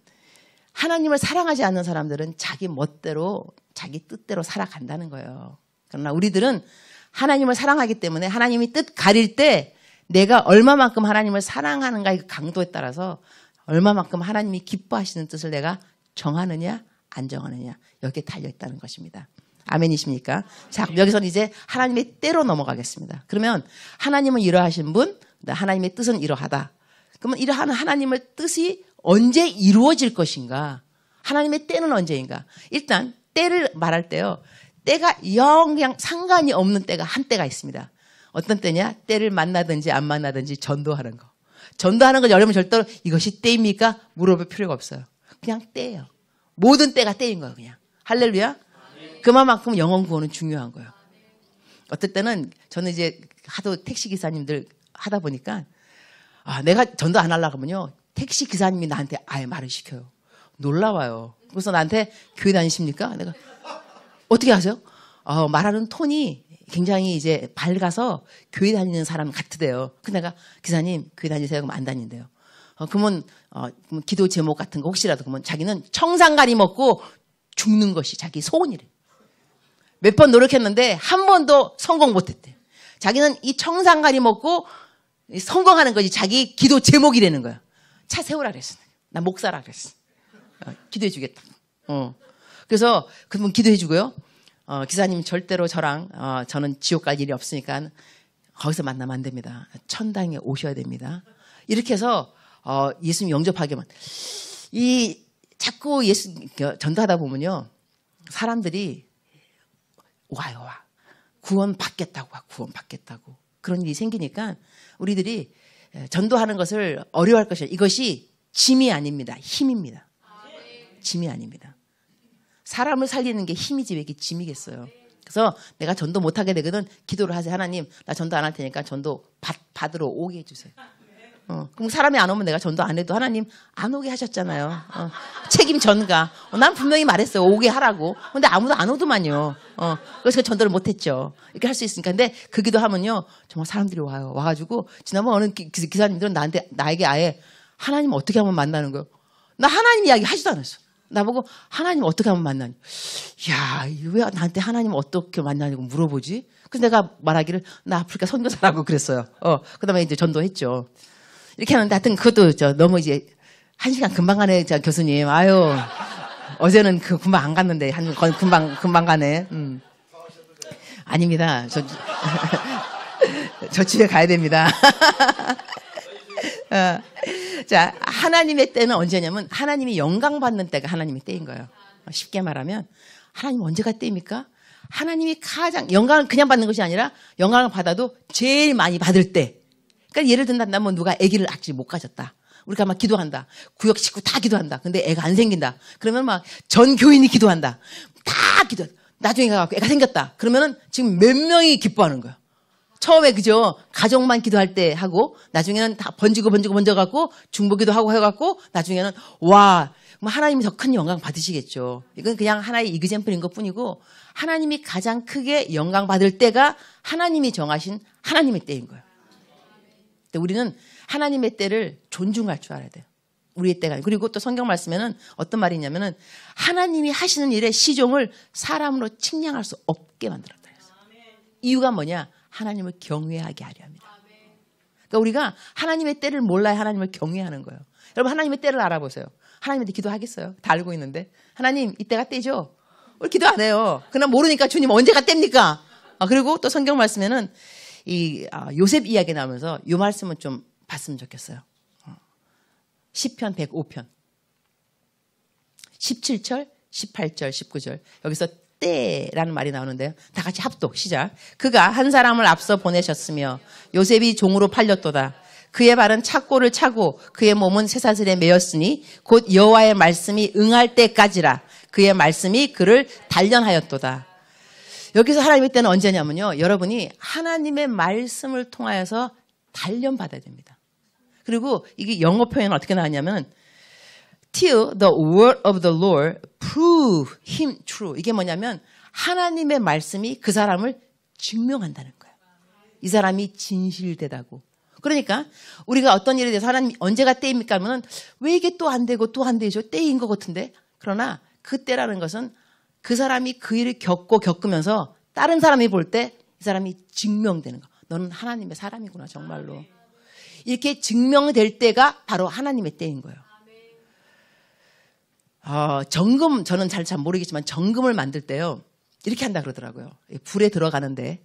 하나님을 사랑하지 않는 사람들은 자기 멋대로 자기 뜻대로 살아간다는 거예요. 그러나 우리들은 하나님을 사랑하기 때문에 하나님이 뜻 가릴 때 내가 얼마만큼 하나님을 사랑하는가 그 강도에 따라서 얼마만큼 하나님이 기뻐하시는 뜻을 내가 정하느냐 안 정하느냐 여기에 달려있다는 것입니다. 아멘이십니까? 자, 여기서는 이제 하나님의 때로 넘어가겠습니다. 그러면 하나님은 이러하신 분, 하나님의 뜻은 이러하다. 그러면 이러한 하나님의 뜻이 언제 이루어질 것인가? 하나님의 때는 언제인가? 일단 때를 말할 때요. 때가 영 그냥 상관이 없는 때가 한 때가 있습니다. 어떤 때냐? 때를 만나든지 안 만나든지 전도하는 거. 전도하는 거 여러분 절대로 이것이 때입니까? 물어볼 필요가 없어요. 그냥 때예요. 모든 때가 때인 거예요. 그냥. 할렐루야. 그만큼 영혼 구원은 중요한 거예요. 어떨 때는 저는 이제 하도 택시 기사님들 하다 보니까 내가 전도 안 하려고 하면요. 택시 기사님이 나한테 아예 말을 시켜요. 놀라워요. 그래서 나한테 교회 다니십니까? 내가 어떻게 하세요? 말하는 톤이 굉장히 이제 밝아서 교회 다니는 사람 같으대요. 근데 내가 기사님 교회 다니세요? 그러면 안 다닌대요. 그러면 기도 제목 같은 거 혹시라도 그러면 자기는 청산가리 먹고 죽는 것이 자기 소원이래. 몇 번 노력했는데 한 번도 성공 못했대. 자기는 이 청산가리 먹고 성공하는 것이 자기 기도 제목이라는 거야. 차 세우라 그랬어. 나 목사라 그랬어. 기도해 주겠다. 그래서 그분 기도해 주고요. 기사님 절대로 저랑 저는 지옥 갈 일이 없으니까 거기서 만나면 안 됩니다. 천당에 오셔야 됩니다. 이렇게 해서 예수님 영접하게 하면 이 자꾸 예수 전도하다 보면요, 사람들이 와요, 와. 구원 받겠다고 와, 구원 받겠다고. 그런 일이 생기니까 우리들이 전도하는 것을 어려워할 것이야. 이것이 짐이 아닙니다. 힘입니다. 짐이 아닙니다. 사람을 살리는 게 힘이지 왜 이게 짐이겠어요. 그래서 내가 전도 못하게 되거든 기도를 하세요. 하나님, 나 전도 안 할 테니까 전도 받으러 오게 해주세요. 그럼 사람이 안 오면 내가 전도 안 해도 하나님 안 오게 하셨잖아요. 책임 전가. 난 분명히 말했어요. 오게 하라고. 근데 아무도 안 오더만요. 그래서 전도를 못했죠. 이렇게 할 수 있으니까. 근데 그 기도하면요, 정말 사람들이 와요. 와가지고 지난번 어느 기사님들은 나에게 아예 하나님 어떻게 하면 만나는 거예요. 나 하나님 이야기 하지도 않았어. 나보고 하나님 어떻게 하면 만나니? 야, 왜 나한테 하나님 어떻게 만나냐고 물어보지? 그래서 내가 말하기를 나 아프리카 선교사라고 그랬어요. 그다음에 이제 전도했죠. 이렇게 하는데 하여튼 그것도 너무 이제 1시간 금방 가네, 교수님. 아유, 어제는 금방 안 갔는데 금방 가네. 아닙니다. 저 집에 가야 됩니다. 자, 하나님의 때는 언제냐면 하나님이 영광 받는 때가 하나님의 때인 거예요. 쉽게 말하면 하나님 언제가 때입니까? 하나님이 가장 영광을 그냥 받는 것이 아니라 영광을 받아도 제일 많이 받을 때. 그러니까 예를 든다면 뭐 누가 아기를 아직 못 가졌다. 우리가 막 기도한다. 구역 식구 다 기도한다. 근데 애가 안 생긴다. 그러면 막 전 교인이 기도한다. 다 기도해. 나중에 가갖고 애가 생겼다. 그러면은 지금 몇 명이 기뻐하는 거야. 처음에 그죠? 가족만 기도할 때 하고 나중에는 다 번져갖고 중보기도 하고 해갖고 나중에는 와, 하나님이 더 큰 영광 받으시겠죠. 이건 그냥 하나의 이그젬플인 것뿐이고 하나님이 가장 크게 영광 받을 때가 하나님이 정하신 하나님의 때인 거예요. 우리는 하나님의 때를 존중할 줄 알아야 돼요. 우리의 때가. 그리고 또 성경 말씀에는 어떤 말이 있냐면은 하나님이 하시는 일의 시종을 사람으로 측량할 수 없게 만들었다. 이유가 뭐냐? 하나님을 경외하게 하려 합니다. 그러니까 우리가 하나님의 때를 몰라야 하나님을 경외하는 거예요. 여러분 하나님의 때를 알아보세요. 하나님한테 기도하겠어요? 다 알고 있는데. 하나님 이때가 때죠? 우리 기도 안 해요. 그냥 모르니까 주님 언제가 때입니까? 그리고 또 성경 말씀에는 요셉 이야기 나오면서 이 말씀은 좀 봤으면 좋겠어요. 시편 105편 17절, 18절, 19절 여기서 때라는 말이 나오는데요. 다 같이 합독 시작. 그가 한 사람을 앞서 보내셨으며 요셉이 종으로 팔렸도다. 그의 발은 착고를 차고 그의 몸은 쇠사슬에 매였으니 곧 여호와의 말씀이 응할 때까지라. 그의 말씀이 그를 단련하였도다. 여기서 하나님의 때는 언제냐면요. 여러분이 하나님의 말씀을 통하여서 단련받아야 됩니다. 그리고 이게 영어 표현은 어떻게 나왔냐면 till the word of the Lord prove him true. 이게 뭐냐면 하나님의 말씀이 그 사람을 증명한다는 거예요. 이 사람이 진실되다고. 그러니까 우리가 어떤 일에 대해서 하나님 언제가 때입니까 하면은 왜 이게 또 안 되고 또 안 되죠? 때인 것 같은데. 그러나 그 때라는 것은 그 사람이 그 일을 겪으면서 다른 사람이 볼 때 이 사람이 증명되는 거. 너는 하나님의 사람이구나 정말로. 이렇게 증명될 때가 바로 하나님의 때인 거예요. 정금 저는 잘 모르겠지만 정금을 만들 때요. 이렇게 한다 그러더라고요. 불에 들어가는데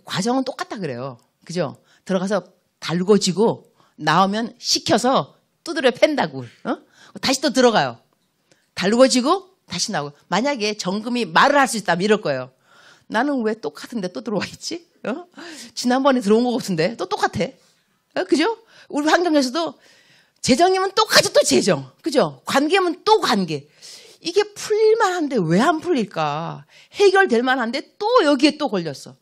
과정은 똑같다 그래요. 그죠? 들어가서 달궈지고 나오면 식혀서 두드려 팬다고. 다시 또 들어가요. 달궈지고 다시 나오고. 만약에 정금이 말을 할 수 있다면 이럴 거예요. 나는 왜 똑같은데 또 들어와 있지? 지난번에 들어온 것 같은데 또 똑같아. 그죠? 우리 환경에서도 재정이면 똑같이 또 재정. 그죠? 관계면 또 관계. 이게 풀릴만 한데 왜 안 풀릴까? 해결될 만한데 또 여기에 또 걸렸어.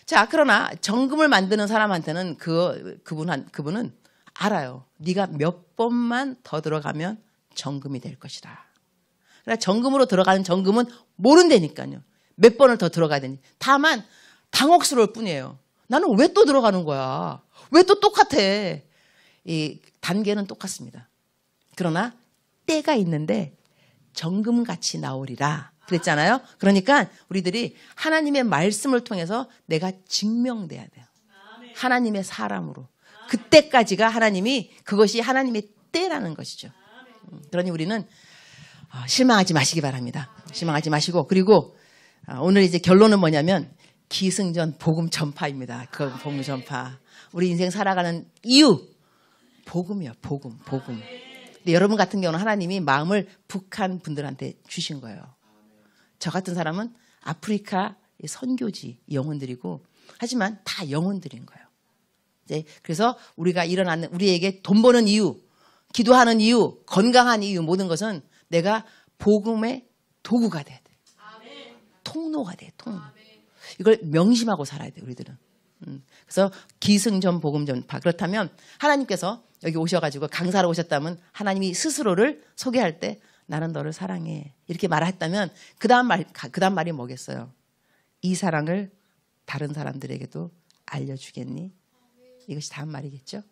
자, 그러나 정금을 만드는 사람한테는 그분은 알아요. 네가 몇 번만 더 들어가면 정금이 될 것이다. 그러니까 정금으로 들어가는 정금은 모른다니까요. 몇 번을 더 들어가야 되니. 다만 당혹스러울 뿐이에요. 나는 왜 또 들어가는 거야? 왜 또 똑같아? 이 단계는 똑같습니다. 그러나 때가 있는데 정금같이 나오리라 그랬잖아요. 그러니까 우리들이 하나님의 말씀을 통해서 내가 증명돼야 돼요. 하나님의 사람으로. 그때까지가 그것이 하나님의 때라는 것이죠. 그러니 우리는 실망하지 마시기 바랍니다. 실망하지 마시고, 그리고 오늘 이제 결론은 뭐냐면 기승전 복음 전파입니다. 그 복음 전파. 우리 인생 살아가는 이유 복음이요. 복음. 근데 여러분 같은 경우는 하나님이 마음을 북한 분들한테 주신 거예요. 저 같은 사람은 아프리카 선교지 영혼들이고, 하지만 다 영혼들인 거예요. 이제 그래서 우리가 일어나는, 우리에게 돈 버는 이유, 기도하는 이유, 건강한 이유, 모든 것은 내가 복음의 도구가 돼야 돼. 통로가 돼, 통로. 이걸 명심하고 살아야 돼, 우리들은. 그래서 기승전 복음전파. 그렇다면 하나님께서 여기 오셔가지고 강사로 오셨다면 하나님이 스스로를 소개할 때 나는 너를 사랑해 이렇게 말했다면 그 다음 말이 뭐겠어요? 이 사랑을 다른 사람들에게도 알려주겠니? 이것이 다음 말이겠죠?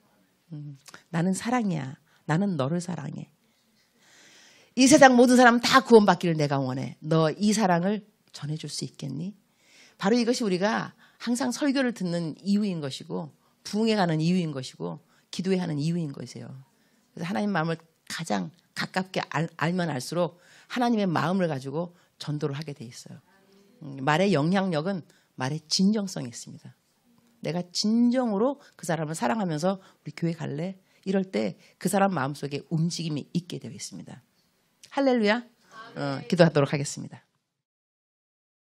나는 사랑이야. 나는 너를 사랑해. 이 세상 모든 사람 다 구원받기를 내가 원해. 너 이 사랑을 전해줄 수 있겠니? 바로 이것이 우리가 항상 설교를 듣는 이유인 것이고, 부흥에 가는 이유인 것이고, 기도에 하는 이유인 것이에요. 그래서 하나님 마음을 가장 가깝게 알면 알수록 하나님의 마음을 가지고 전도를 하게 돼 있어요. 말의 영향력은 말의 진정성이 있습니다. 내가 진정으로 그 사람을 사랑하면서 우리 교회 갈래? 이럴 때 그 사람 마음속에 움직임이 있게 되어 있습니다. 할렐루야. 기도하도록 하겠습니다.